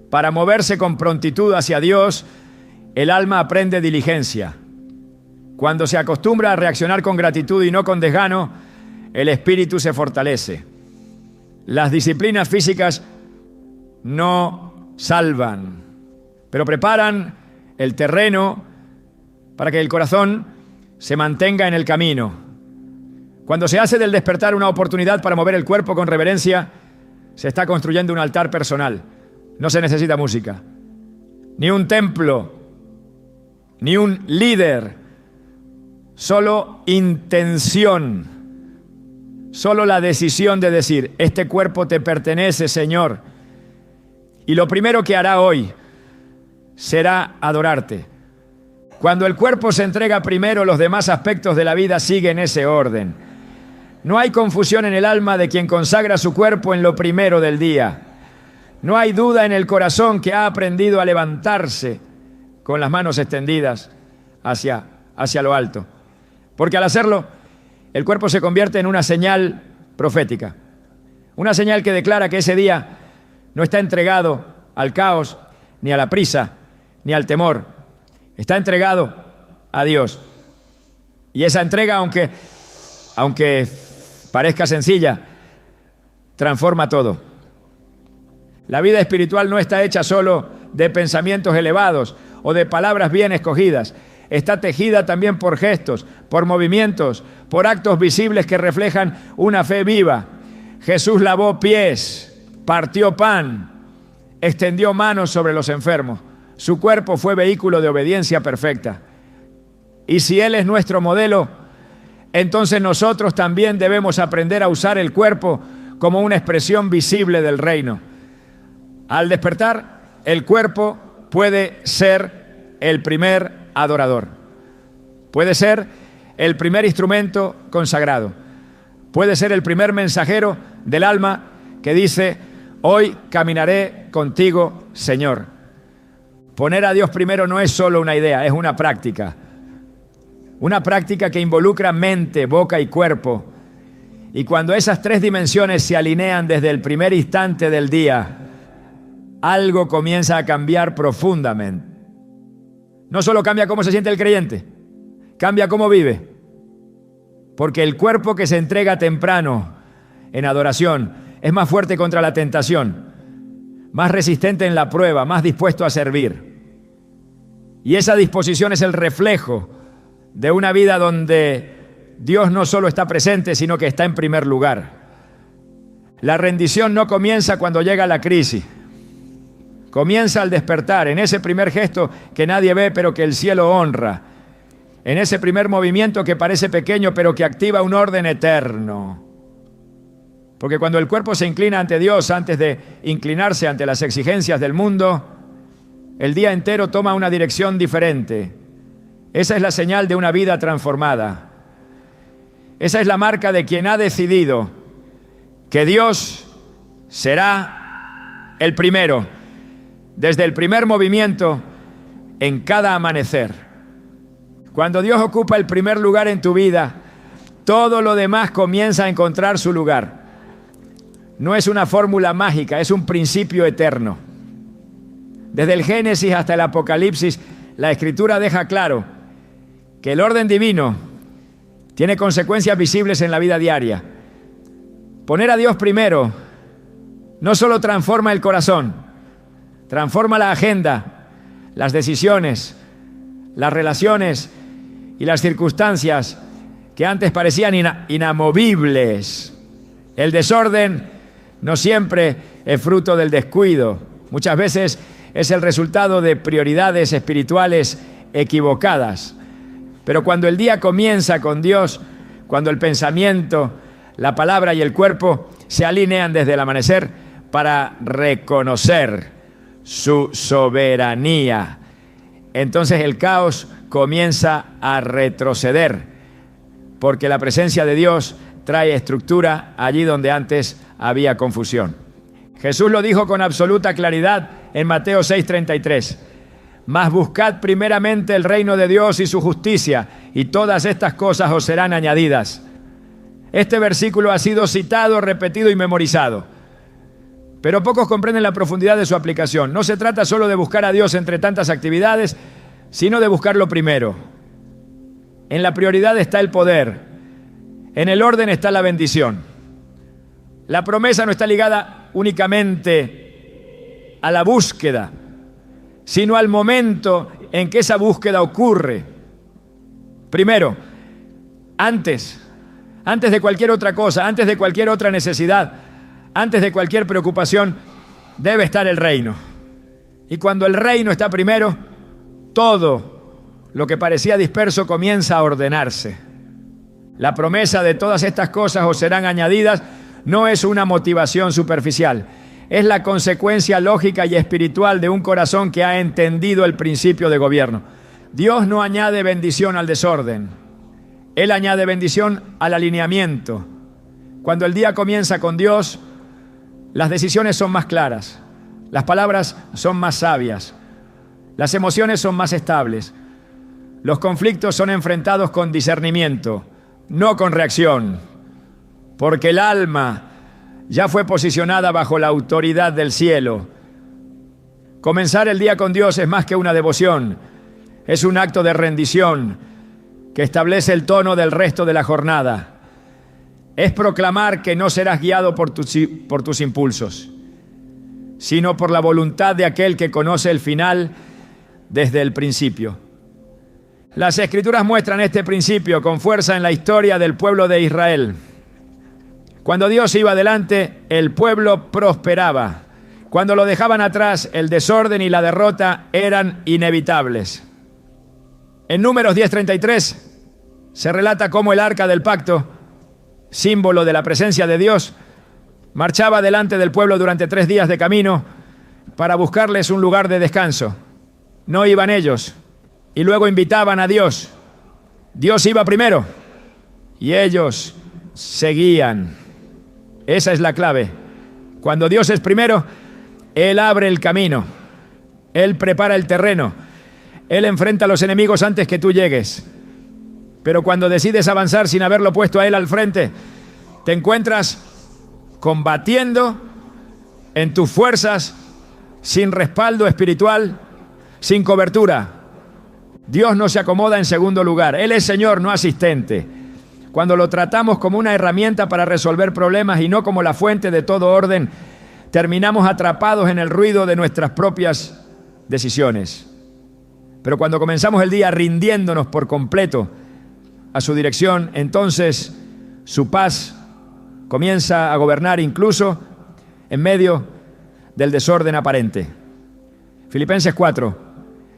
para moverse con prontitud hacia Dios, el alma aprende diligencia. Cuando se acostumbra a reaccionar con gratitud y no con desgano, el espíritu se fortalece. Las disciplinas físicas no salvan, pero preparan el terreno para que el corazón se mantenga en el camino. Cuando se hace del despertar una oportunidad para mover el cuerpo con reverencia, se está construyendo un altar personal. No se necesita música, ni un templo, ni un líder, solo intención, solo la decisión de decir: este cuerpo te pertenece, Señor, y lo primero que hará hoy será adorarte. Cuando el cuerpo se entrega primero, los demás aspectos de la vida siguen ese orden. No hay confusión en el alma de quien consagra su cuerpo en lo primero del día. No hay duda en el corazón que ha aprendido a levantarse con las manos extendidas hacia lo alto. Porque al hacerlo, el cuerpo se convierte en una señal profética. Una señal que declara que ese día no está entregado al caos, ni a la prisa, ni al temor. Está entregado a Dios. Y esa entrega, aunque parezca sencilla, transforma todo. La vida espiritual no está hecha solo de pensamientos elevados o de palabras bien escogidas. Está tejida también por gestos, por movimientos, por actos visibles que reflejan una fe viva. Jesús lavó pies, partió pan, extendió manos sobre los enfermos. Su cuerpo fue vehículo de obediencia perfecta. Y si Él es nuestro modelo, entonces nosotros también debemos aprender a usar el cuerpo como una expresión visible del reino. Al despertar, el cuerpo puede ser el primer adorador. Puede ser el primer instrumento consagrado. Puede ser el primer mensajero del alma que dice: hoy caminaré contigo, Señor. Poner a Dios primero no es solo una idea, es una práctica. Una práctica que involucra mente, boca y cuerpo. Y cuando esas tres dimensiones se alinean desde el primer instante del día, algo comienza a cambiar profundamente. No solo cambia cómo se siente el creyente, cambia cómo vive. Porque el cuerpo que se entrega temprano en adoración es más fuerte contra la tentación, más resistente en la prueba, más dispuesto a servir. Y esa disposición es el reflejo de una vida donde Dios no solo está presente, sino que está en primer lugar. La rendición no comienza cuando llega la crisis. Comienza al despertar, en ese primer gesto que nadie ve, pero que el cielo honra. En ese primer movimiento que parece pequeño, pero que activa un orden eterno. Porque cuando el cuerpo se inclina ante Dios, antes de inclinarse ante las exigencias del mundo, el día entero toma una dirección diferente. Esa es la señal de una vida transformada. Esa es la marca de quien ha decidido que Dios será el primero, desde el primer movimiento, en cada amanecer. Cuando Dios ocupa el primer lugar en tu vida, todo lo demás comienza a encontrar su lugar. No es una fórmula mágica, es un principio eterno. Desde el Génesis hasta el Apocalipsis, la Escritura deja claro que el orden divino tiene consecuencias visibles en la vida diaria. Poner a Dios primero no solo transforma el corazón, transforma la agenda, las decisiones, las relaciones y las circunstancias que antes parecían inamovibles. El desorden no siempre es fruto del descuido. Muchas veces es el resultado de prioridades espirituales equivocadas. Pero cuando el día comienza con Dios, cuando el pensamiento, la palabra y el cuerpo se alinean desde el amanecer para reconocer su soberanía, entonces el caos comienza a retroceder, porque la presencia de Dios trae estructura allí donde antes había confusión. Jesús lo dijo con absoluta claridad en Mateo 6:33. Mas buscad primeramente el reino de Dios y su justicia, y todas estas cosas os serán añadidas. Este versículo ha sido citado, repetido y memorizado, pero pocos comprenden la profundidad de su aplicación. No se trata solo de buscar a Dios entre tantas actividades, sino de buscarlo primero. En la prioridad está el poder, en el orden está la bendición. La promesa no está ligada únicamente a la búsqueda, sino al momento en que esa búsqueda ocurre. Primero, antes de cualquier otra cosa, antes de cualquier otra necesidad, antes de cualquier preocupación, debe estar el reino. Y cuando el reino está primero, todo lo que parecía disperso comienza a ordenarse. La promesa de todas estas cosas os serán añadidas no es una motivación superficial, es la consecuencia lógica y espiritual de un corazón que ha entendido el principio de gobierno. Dios no añade bendición al desorden, Él añade bendición al alineamiento. Cuando el día comienza con Dios, las decisiones son más claras, las palabras son más sabias, las emociones son más estables, Los conflictos son enfrentados con discernimiento, no con reacción, porque el alma ya fue posicionada bajo la autoridad del cielo. Comenzar el día con Dios es más que una devoción, es un acto de rendición que establece el tono del resto de la jornada. Es proclamar que no serás guiado por tus impulsos, sino por la voluntad de aquel que conoce el final desde el principio. Las Escrituras muestran este principio con fuerza en la historia del pueblo de Israel. Cuando Dios iba adelante, el pueblo prosperaba. Cuando lo dejaban atrás, el desorden y la derrota eran inevitables. En Números 10:33 se relata cómo el arca del pacto, símbolo de la presencia de Dios, marchaba delante del pueblo durante 3 días de camino para buscarles un lugar de descanso. No iban ellos, y luego invitaban a Dios. Dios iba primero, y ellos seguían. Esa es la clave. Cuando Dios es primero, Él abre el camino, Él prepara el terreno, Él enfrenta a los enemigos antes que tú llegues. Pero cuando decides avanzar sin haberlo puesto a Él al frente, te encuentras combatiendo en tus fuerzas, sin respaldo espiritual, sin cobertura. Dios no se acomoda en segundo lugar. Él es Señor, no asistente. Cuando lo tratamos como una herramienta para resolver problemas y no como la fuente de todo orden, terminamos atrapados en el ruido de nuestras propias decisiones. Pero cuando comenzamos el día rindiéndonos por completo a su dirección, entonces su paz comienza a gobernar incluso en medio del desorden aparente. Filipenses 4,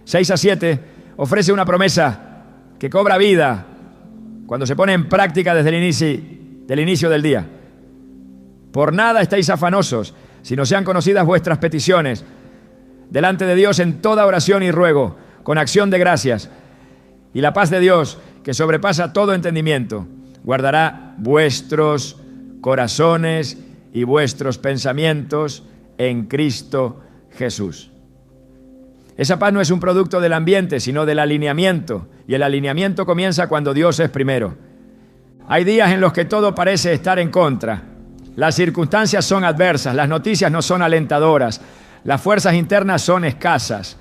6-7 ofrece una promesa que cobra vida cuando se pone en práctica desde el inicio del día. Por nada estáis afanosos, sino sean conocidas vuestras peticiones delante de Dios en toda oración y ruego, con acción de gracias. Y la paz de Dios, que sobrepasa todo entendimiento, guardará vuestros corazones y vuestros pensamientos en Cristo Jesús. Esa paz no es un producto del ambiente, sino del alineamiento. Y el alineamiento comienza cuando Dios es primero. Hay días en los que todo parece estar en contra. Las circunstancias son adversas, las noticias no son alentadoras, las fuerzas internas son escasas.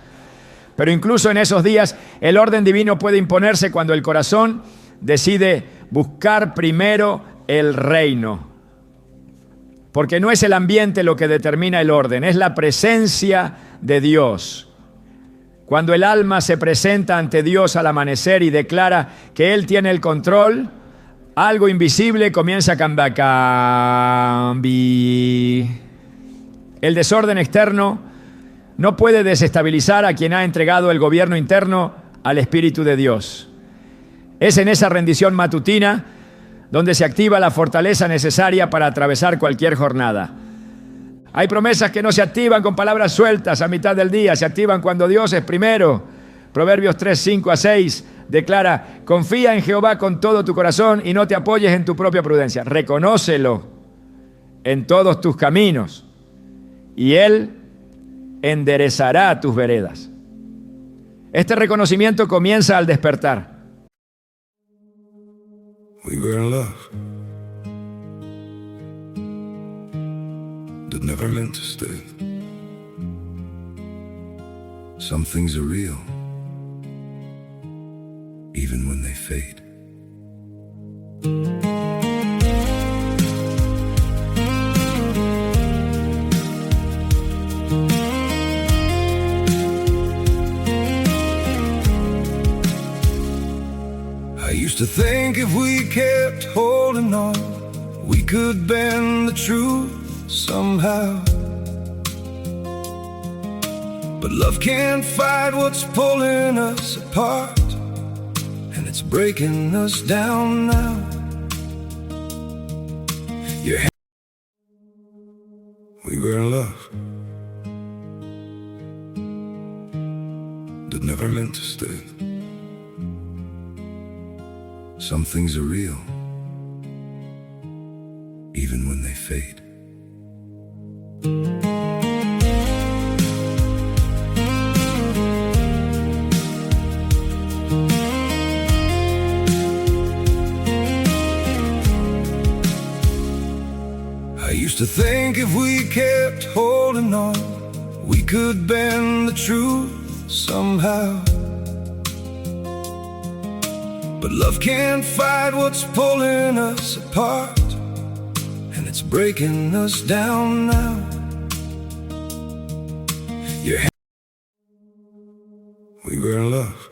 Pero incluso en esos días, el orden divino puede imponerse cuando el corazón decide buscar primero el reino. Porque no es el ambiente lo que determina el orden, es la presencia de Dios. Cuando el alma se presenta ante Dios al amanecer y declara que Él tiene el control, algo invisible comienza a cambiar. El desorden externo no puede desestabilizar a quien ha entregado el gobierno interno al Espíritu de Dios. Es en esa rendición matutina donde se activa la fortaleza necesaria para atravesar cualquier jornada. Hay promesas que no se activan con palabras sueltas a mitad del día, se activan cuando Dios es primero. Proverbios 3:5-6 declara: confía en Jehová con todo tu corazón y no te apoyes en tu propia prudencia. Reconócelo en todos tus caminos y Él enderezará tus veredas. Este reconocimiento comienza al despertar. We were in love that never meant to stay. Some things are real, even when they fade. I used to think if we kept holding on, we could bend the truth somehow. But love can't fight what's pulling us apart, and it's breaking us down now. We were in love that never meant to stay. Some things are real, even when they fade. used to think if we kept holding on, we could bend the truth somehow. But love can't fight what's pulling us apart, and it's breaking us down now. We were in love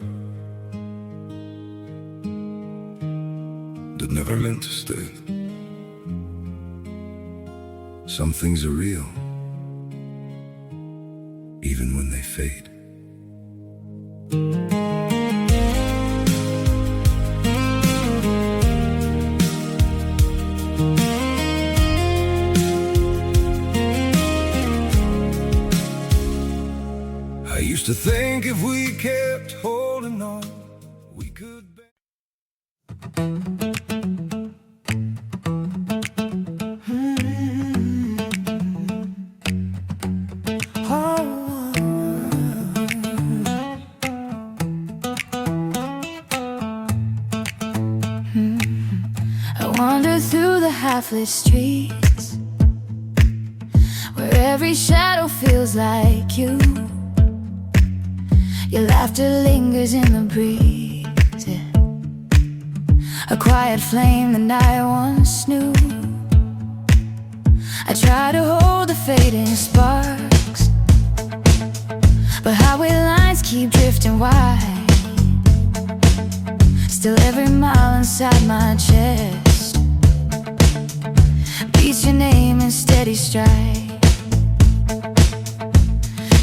that never meant to stay. Some things are real, even when they fade. I used to think if we kept holding on, we could. I wander through the half-lit streets, where every shadow feels like you. Your laughter lingers in the breeze, yeah. A quiet flame that I once knew. I try to hold the fading sparks, but highway lines keep drifting wide. Still every mile inside my chest beats your name in steady stride.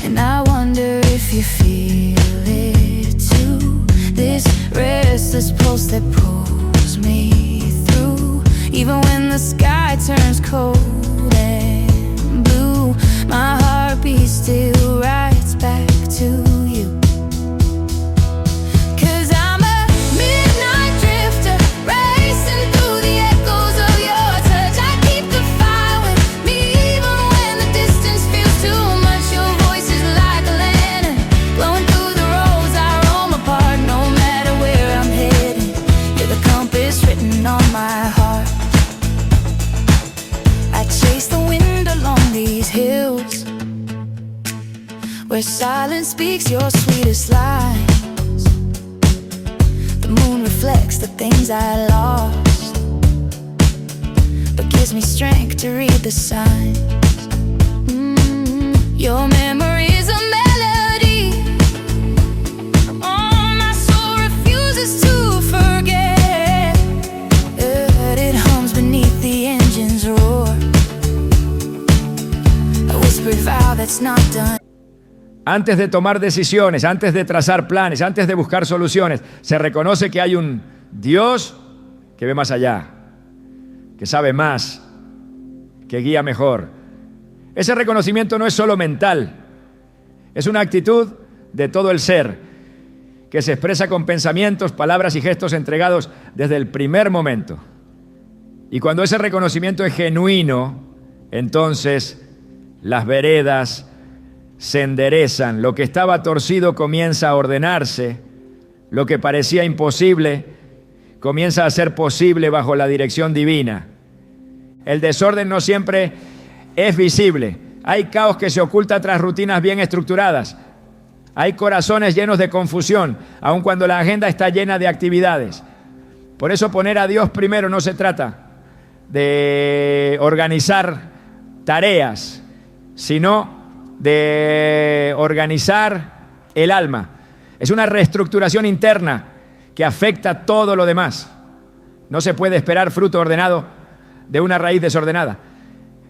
And I wonder if you feel it too, this restless pulse that pulls me through. Even when the sky turns cold and blue, my heartbeat still rides back to you. 'Cause I'm a midnight drifter, racing through the echoes of your touch. I keep the fire with me even when the distance feels too much. Your voice is like a lantern, blowing through the roads I roam apart. No matter where I'm heading, you're the compass written on my heart. I chase the wind along these hills, where silence speaks your sweetest lines. The moon reflects the things I lost, but gives me strength to read the signs. Your memory is a melody, oh, my soul refuses to forget. It hums beneath the engine's roar, a whispered vow that's not done. Antes de tomar decisiones, antes de trazar planes, antes de buscar soluciones, se reconoce que hay un Dios que ve más allá, que sabe más, que guía mejor. Ese reconocimiento no es solo mental, es una actitud de todo el ser, que se expresa con pensamientos, palabras y gestos entregados desde el primer momento. Y cuando ese reconocimiento es genuino, entonces las veredas se enderezan, lo que estaba torcido comienza a ordenarse, lo que parecía imposible comienza a ser posible bajo la dirección divina. El desorden no siempre es visible, hay caos que se oculta tras rutinas bien estructuradas, hay corazones llenos de confusión, aun cuando la agenda está llena de actividades. Por eso poner a Dios primero no se trata de organizar tareas, sino de organizar el alma. Es una reestructuración interna que afecta todo lo demás. No se puede esperar fruto ordenado de una raíz desordenada.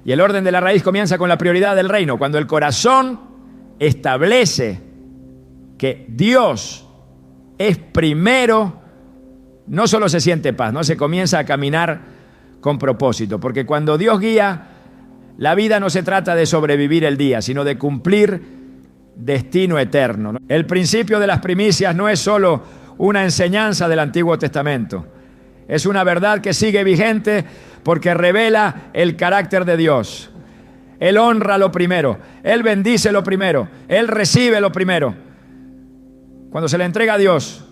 Y el orden de la raíz comienza con la prioridad del reino. Cuando el corazón establece que Dios es primero, no solo se siente paz, no se comienza a caminar con propósito. Porque cuando Dios guía, la vida no se trata de sobrevivir el día, sino de cumplir destino eterno. El principio de las primicias no es solo una enseñanza del Antiguo Testamento. Es una verdad que sigue vigente porque revela el carácter de Dios. Él honra lo primero, Él bendice lo primero, Él recibe lo primero. Cuando se le entrega a Dios,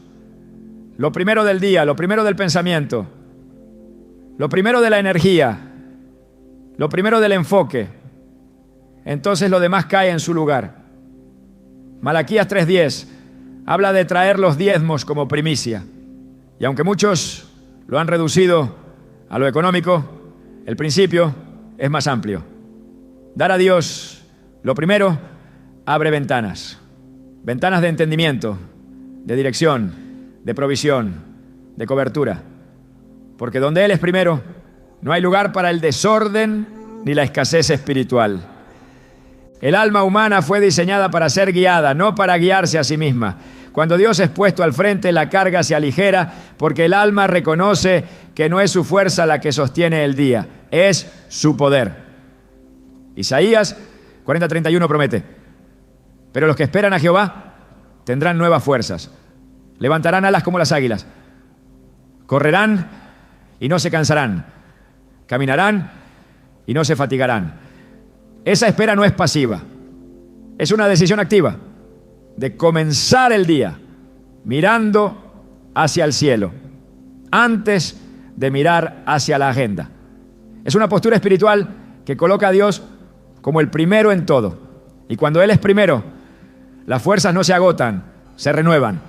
lo primero del día, lo primero del pensamiento, lo primero de la energía, lo primero del enfoque, entonces lo demás cae en su lugar. Malaquías 3:10 habla de traer los diezmos como primicia. Y aunque muchos lo han reducido a lo económico, el principio es más amplio. Dar a Dios lo primero abre ventanas. Ventanas de entendimiento, de dirección, de provisión, de cobertura. Porque donde Él es primero, no hay lugar para el desorden ni la escasez espiritual. El alma humana fue diseñada para ser guiada, no para guiarse a sí misma. Cuando Dios es puesto al frente, la carga se aligera porque el alma reconoce que no es su fuerza la que sostiene el día, es su poder. Isaías 40:31 promete: pero los que esperan a Jehová tendrán nuevas fuerzas, levantarán alas como las águilas, correrán y no se cansarán, caminarán y no se fatigarán. Esa espera no es pasiva, es una decisión activa de comenzar el día mirando hacia el cielo antes de mirar hacia la agenda. Es una postura espiritual que coloca a Dios como el primero en todo. Y cuando Él es primero, las fuerzas no se agotan, se renuevan.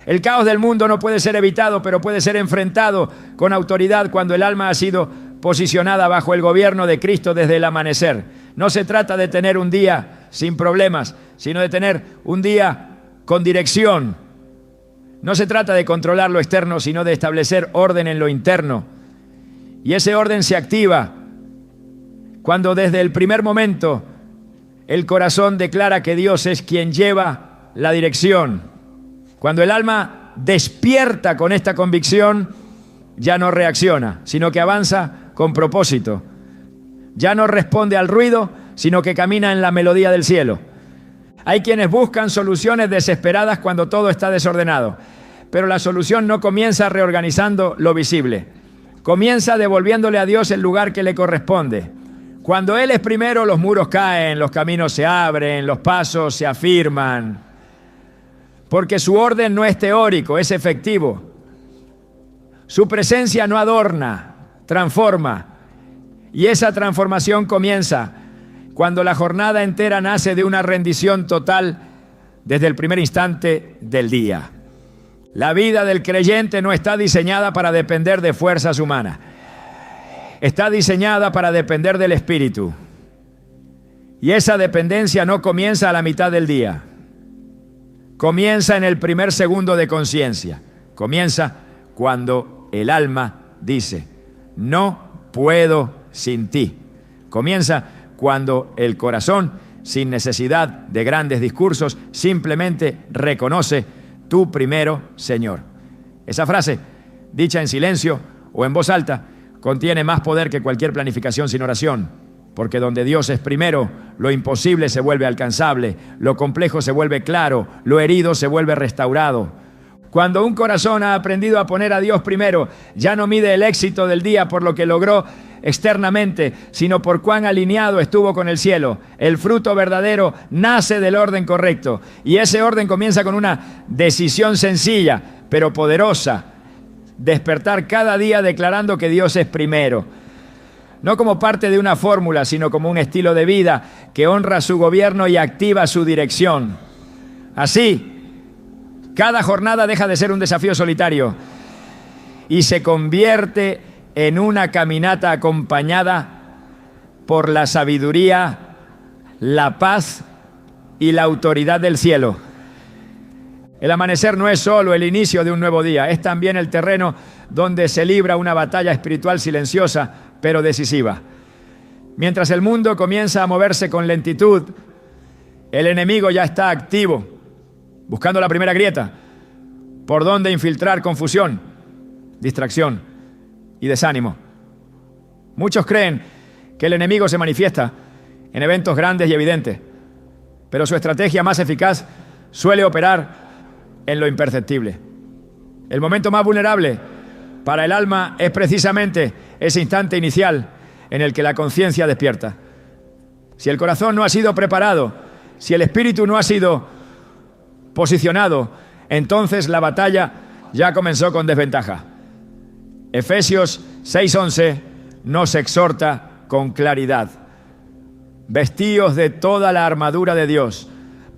El caos del mundo no puede ser evitado, pero puede ser enfrentado con autoridad cuando el alma ha sido posicionada bajo el gobierno de Cristo desde el amanecer. No se trata de tener un día sin problemas, sino de tener un día con dirección. No se trata de controlar lo externo, sino de establecer orden en lo interno. Y ese orden se activa cuando desde el primer momento el corazón declara que Dios es quien lleva la dirección. Cuando el alma despierta con esta convicción, ya no reacciona, sino que avanza con propósito. Ya no responde al ruido, sino que camina en la melodía del cielo. Hay quienes buscan soluciones desesperadas cuando todo está desordenado, pero la solución no comienza reorganizando lo visible. Comienza devolviéndole a Dios el lugar que le corresponde. Cuando Él es primero, los muros caen, los caminos se abren, los pasos se afirman. Porque su orden no es teórico, es efectivo. Su presencia no adorna, transforma. Y esa transformación comienza cuando la jornada entera nace de una rendición total desde el primer instante del día. La vida del creyente no está diseñada para depender de fuerzas humanas. Está diseñada para depender del Espíritu. Y esa dependencia no comienza a la mitad del día. Comienza en el primer segundo de conciencia. Comienza cuando el alma dice: no puedo sin ti. Comienza cuando el corazón, sin necesidad de grandes discursos, simplemente reconoce: tú primero, Señor. Esa frase, dicha en silencio o en voz alta, contiene más poder que cualquier planificación sin oración, porque donde Dios es primero, lo imposible se vuelve alcanzable, lo complejo se vuelve claro, lo herido se vuelve restaurado. Cuando un corazón ha aprendido a poner a Dios primero, ya no mide el éxito del día por lo que logró externamente, sino por cuán alineado estuvo con el cielo. El fruto verdadero nace del orden correcto, y ese orden comienza con una decisión sencilla, pero poderosa: despertar cada día declarando que Dios es primero. No como parte de una fórmula, sino como un estilo de vida que honra su gobierno y activa su dirección. Así, cada jornada deja de ser un desafío solitario y se convierte en una caminata acompañada por la sabiduría, la paz y la autoridad del cielo. El amanecer no es solo el inicio de un nuevo día, es también el terreno donde se libra una batalla espiritual silenciosa, pero decisiva. Mientras el mundo comienza a moverse con lentitud, el enemigo ya está activo, buscando la primera grieta, por donde infiltrar confusión, distracción y desánimo. Muchos creen que el enemigo se manifiesta en eventos grandes y evidentes, pero su estrategia más eficaz suele operar en lo imperceptible. El momento más vulnerable para el alma es precisamente ese instante inicial en el que la conciencia despierta. Si el corazón no ha sido preparado, si el espíritu no ha sido posicionado, entonces la batalla ya comenzó con desventaja. Efesios 6:11 nos exhorta con claridad. Vestíos de toda la armadura de Dios,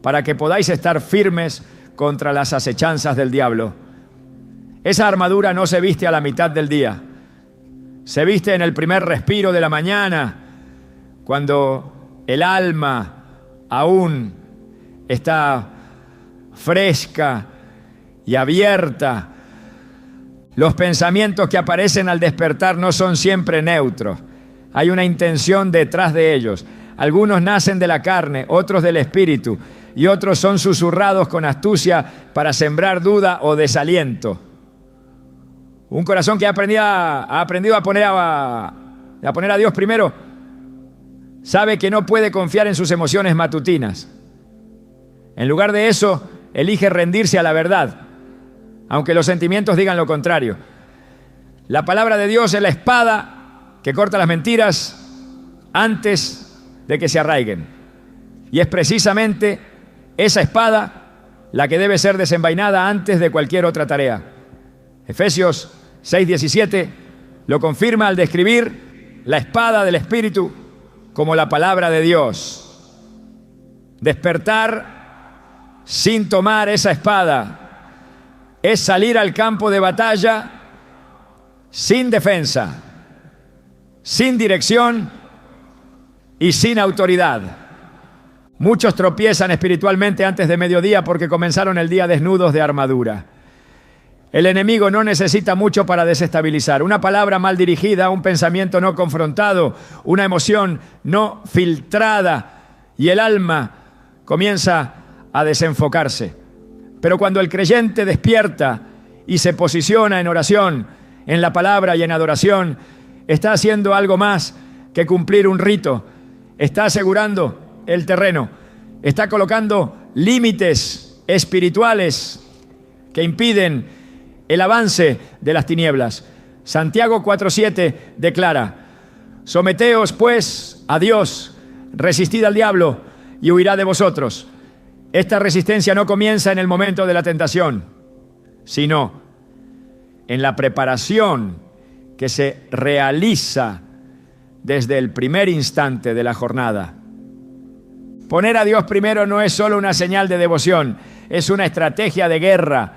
para que podáis estar firmes contra las acechanzas del diablo. Esa armadura no se viste a la mitad del día. Se viste en el primer respiro de la mañana, cuando el alma aún está fresca y abierta. Los pensamientos que aparecen al despertar no son siempre neutros. Hay una intención detrás de ellos. Algunos nacen de la carne, otros del espíritu, y otros son susurrados con astucia para sembrar duda o desaliento. Un corazón que ha aprendido a poner a Dios primero, sabe que no puede confiar en sus emociones matutinas. En lugar de eso, elige rendirse a la verdad, aunque los sentimientos digan lo contrario. La palabra de Dios es la espada que corta las mentiras antes de que se arraiguen. Y es precisamente esa espada la que debe ser desenvainada antes de cualquier otra tarea. Efesios 6:17 lo confirma al describir la espada del Espíritu como la palabra de Dios. Despertar sin tomar esa espada es salir al campo de batalla sin defensa, sin dirección y sin autoridad. Muchos tropiezan espiritualmente antes de mediodía porque comenzaron el día desnudos de armadura. El enemigo no necesita mucho para desestabilizar. Una palabra mal dirigida, un pensamiento no confrontado, una emoción no filtrada y el alma comienza a desenfocarse. Pero cuando el creyente despierta y se posiciona en oración, en la palabra y en adoración, está haciendo algo más que cumplir un rito. Está asegurando el terreno. Está colocando límites espirituales que impiden el avance de las tinieblas. Santiago 4:7 declara: someteos pues a Dios, resistid al diablo y huirá de vosotros. Esta resistencia no comienza en el momento de la tentación, sino en la preparación que se realiza desde el primer instante de la jornada. Poner a Dios primero no es solo una señal de devoción, es una estrategia de guerra.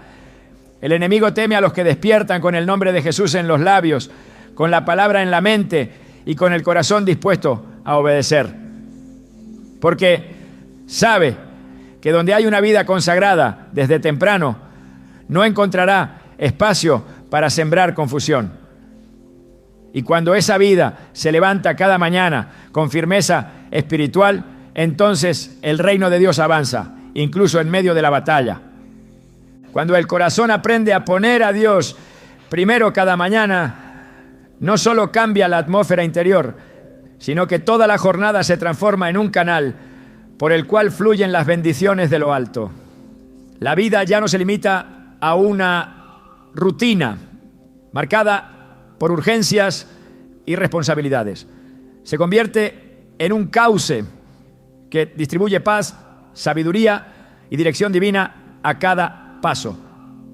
El enemigo teme a los que despiertan con el nombre de Jesús en los labios, con la palabra en la mente y con el corazón dispuesto a obedecer. Porque sabe que donde hay una vida consagrada desde temprano, no encontrará espacio para sembrar confusión. Y cuando esa vida se levanta cada mañana con firmeza espiritual, entonces el reino de Dios avanza, incluso en medio de la batalla. Cuando el corazón aprende a poner a Dios primero cada mañana, no solo cambia la atmósfera interior, sino que toda la jornada se transforma en un canal por el cual fluyen las bendiciones de lo alto. La vida ya no se limita a una rutina marcada por urgencias y responsabilidades. Se convierte en un cauce que distribuye paz, sabiduría y dirección divina a cada paso.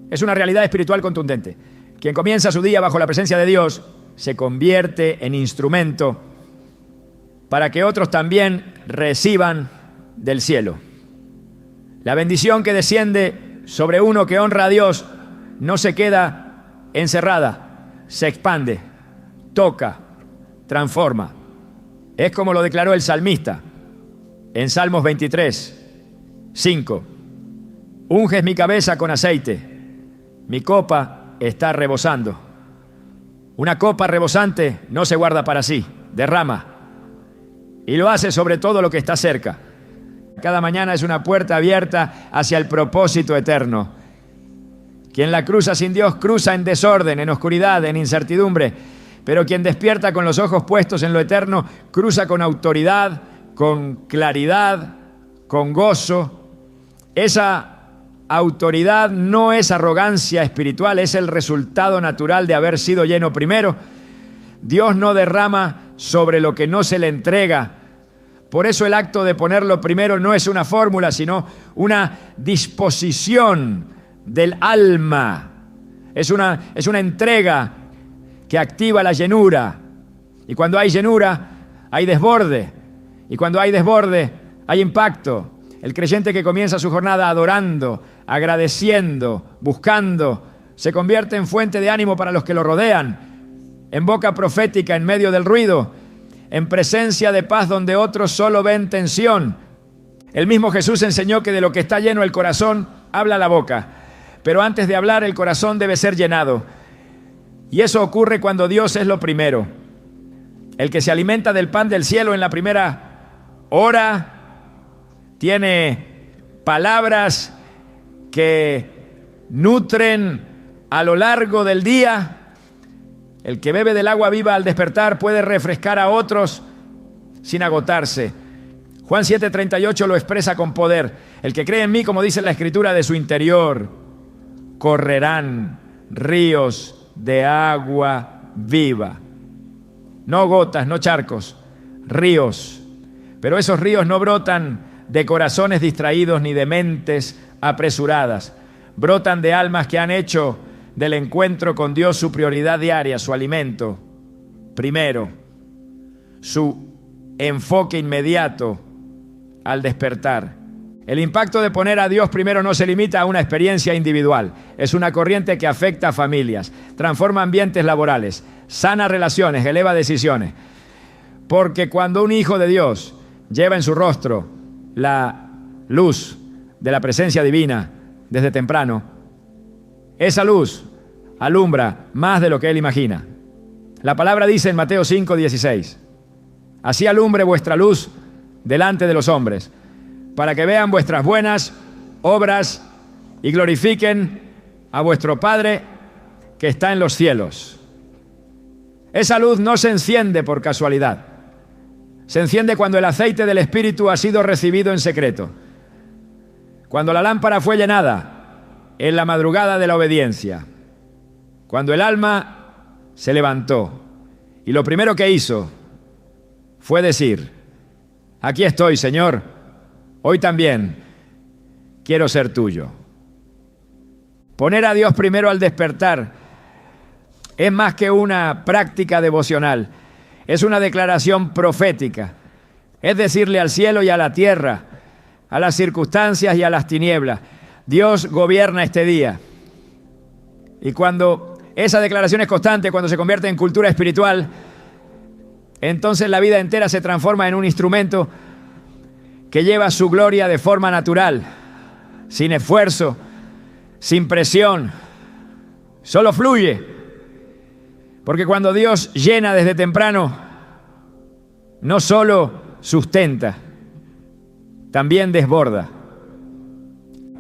Es una realidad espiritual contundente. Quien comienza su día bajo la presencia de Dios se convierte en instrumento para que otros también reciban del cielo. La bendición que desciende sobre uno que honra a Dios no se queda encerrada, se expande, toca, transforma. Es como lo declaró el salmista en Salmos 23:5. Unges mi cabeza con aceite, mi copa está rebosando. Una copa rebosante no se guarda para sí, derrama. Y lo hace sobre todo lo que está cerca. Cada mañana es una puerta abierta hacia el propósito eterno. Quien la cruza sin Dios cruza en desorden, en oscuridad, en incertidumbre. Pero quien despierta con los ojos puestos en lo eterno, cruza con autoridad, con claridad, con gozo. Esa autoridad no es arrogancia espiritual, es el resultado natural de haber sido lleno primero. Dios no derrama sobre lo que no se le entrega. Por eso el acto de ponerlo primero no es una fórmula, sino una disposición del alma. Es una entrega que activa la llenura. Y cuando hay llenura, hay desborde. Y cuando hay desborde, hay impacto. El creyente que comienza su jornada adorando, agradeciendo, buscando, se convierte en fuente de ánimo para los que lo rodean, en boca profética en medio del ruido, en presencia de paz donde otros solo ven tensión. El mismo Jesús enseñó que de lo que está lleno el corazón, habla la boca. Pero antes de hablar, el corazón debe ser llenado. Y eso ocurre cuando Dios es lo primero. El que se alimenta del pan del cielo en la primera hora tiene palabras que nutren a lo largo del día. El que bebe del agua viva al despertar puede refrescar a otros sin agotarse. Juan 7:38 lo expresa con poder. El que cree en mí, como dice la Escritura, de su interior correrán ríos de agua viva. No gotas, no charcos, ríos. Pero esos ríos no brotan de corazones distraídos ni de mentes apresuradas. Brotan de almas que han hecho del encuentro con Dios su prioridad diaria, su alimento primero, su enfoque inmediato al despertar. El impacto de poner a Dios primero no se limita a una experiencia individual. Es una corriente que afecta a familias, transforma ambientes laborales, sana relaciones, eleva decisiones. Porque cuando un hijo de Dios lleva en su rostro la luz de la presencia divina desde temprano, esa luz alumbra más de lo que él imagina. La palabra dice en Mateo 5:16: así alumbre vuestra luz delante de los hombres, para que vean vuestras buenas obras y glorifiquen a vuestro Padre que está en los cielos. Esa luz no se enciende por casualidad. Se enciende cuando el aceite del Espíritu ha sido recibido en secreto. Cuando la lámpara fue llenada en la madrugada de la obediencia. Cuando el alma se levantó y lo primero que hizo fue decir: aquí estoy, Señor, hoy también quiero ser tuyo. Poner a Dios primero al despertar es más que una práctica devocional, es una declaración profética. Es decirle al cielo y a la tierra, a las circunstancias y a las tinieblas: Dios gobierna este día. Y cuando esa declaración es constante, cuando se convierte en cultura espiritual, entonces la vida entera se transforma en un instrumento que lleva su gloria de forma natural, sin esfuerzo, sin presión, solo fluye. Porque cuando Dios llena desde temprano, no solo sustenta, también desborda.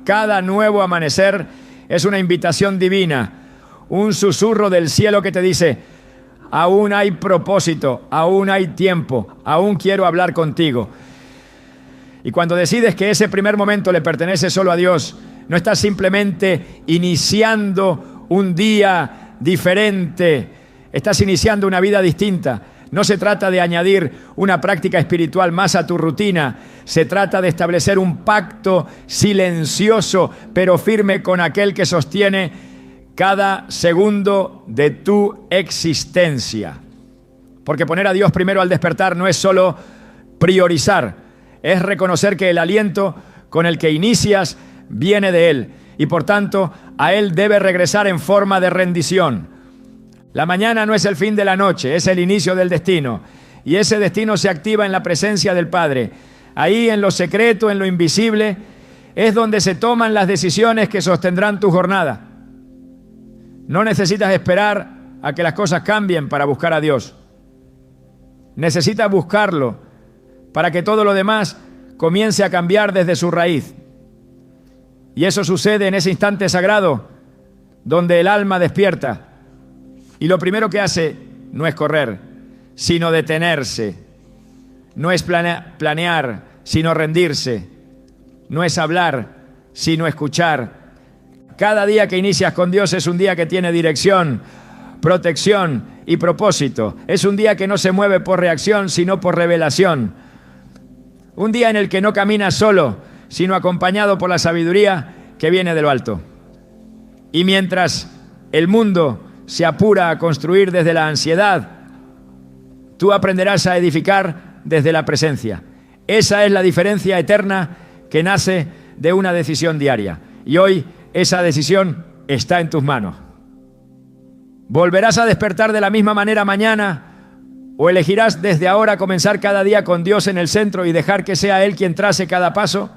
Cada nuevo amanecer es una invitación divina, un susurro del cielo que te dice: aún hay propósito, aún hay tiempo, aún quiero hablar contigo. Y cuando decides que ese primer momento le pertenece solo a Dios, no estás simplemente iniciando un día diferente, estás iniciando una vida distinta. No se trata de añadir una práctica espiritual más a tu rutina, se trata de establecer un pacto silencioso pero firme con aquel que sostiene cada segundo de tu existencia. Porque poner a Dios primero al despertar no es solo priorizar, es reconocer que el aliento con el que inicias viene de Él y por tanto a Él debe regresar en forma de rendición. La mañana no es el fin de la noche, es el inicio del destino. Y ese destino se activa en la presencia del Padre. Ahí, en lo secreto, en lo invisible, es donde se toman las decisiones que sostendrán tu jornada. No necesitas esperar a que las cosas cambien para buscar a Dios. Necesitas buscarlo para que todo lo demás comience a cambiar desde su raíz. Y eso sucede en ese instante sagrado donde el alma despierta. Y lo primero que hace no es correr, sino detenerse. No es planear, sino rendirse. No es hablar, sino escuchar. Cada día que inicias con Dios es un día que tiene dirección, protección y propósito. Es un día que no se mueve por reacción, sino por revelación. Un día en el que no caminas solo, sino acompañado por la sabiduría que viene de lo alto. Y mientras el mundo se apura a construir desde la ansiedad, Tú aprenderás a edificar desde la presencia. Esa es la diferencia eterna que nace de una decisión diaria. Y hoy esa decisión está en tus manos. ¿Volverás a despertar de la misma manera mañana? ¿O elegirás desde ahora comenzar cada día con Dios en el centro y dejar que sea Él quien trace cada paso?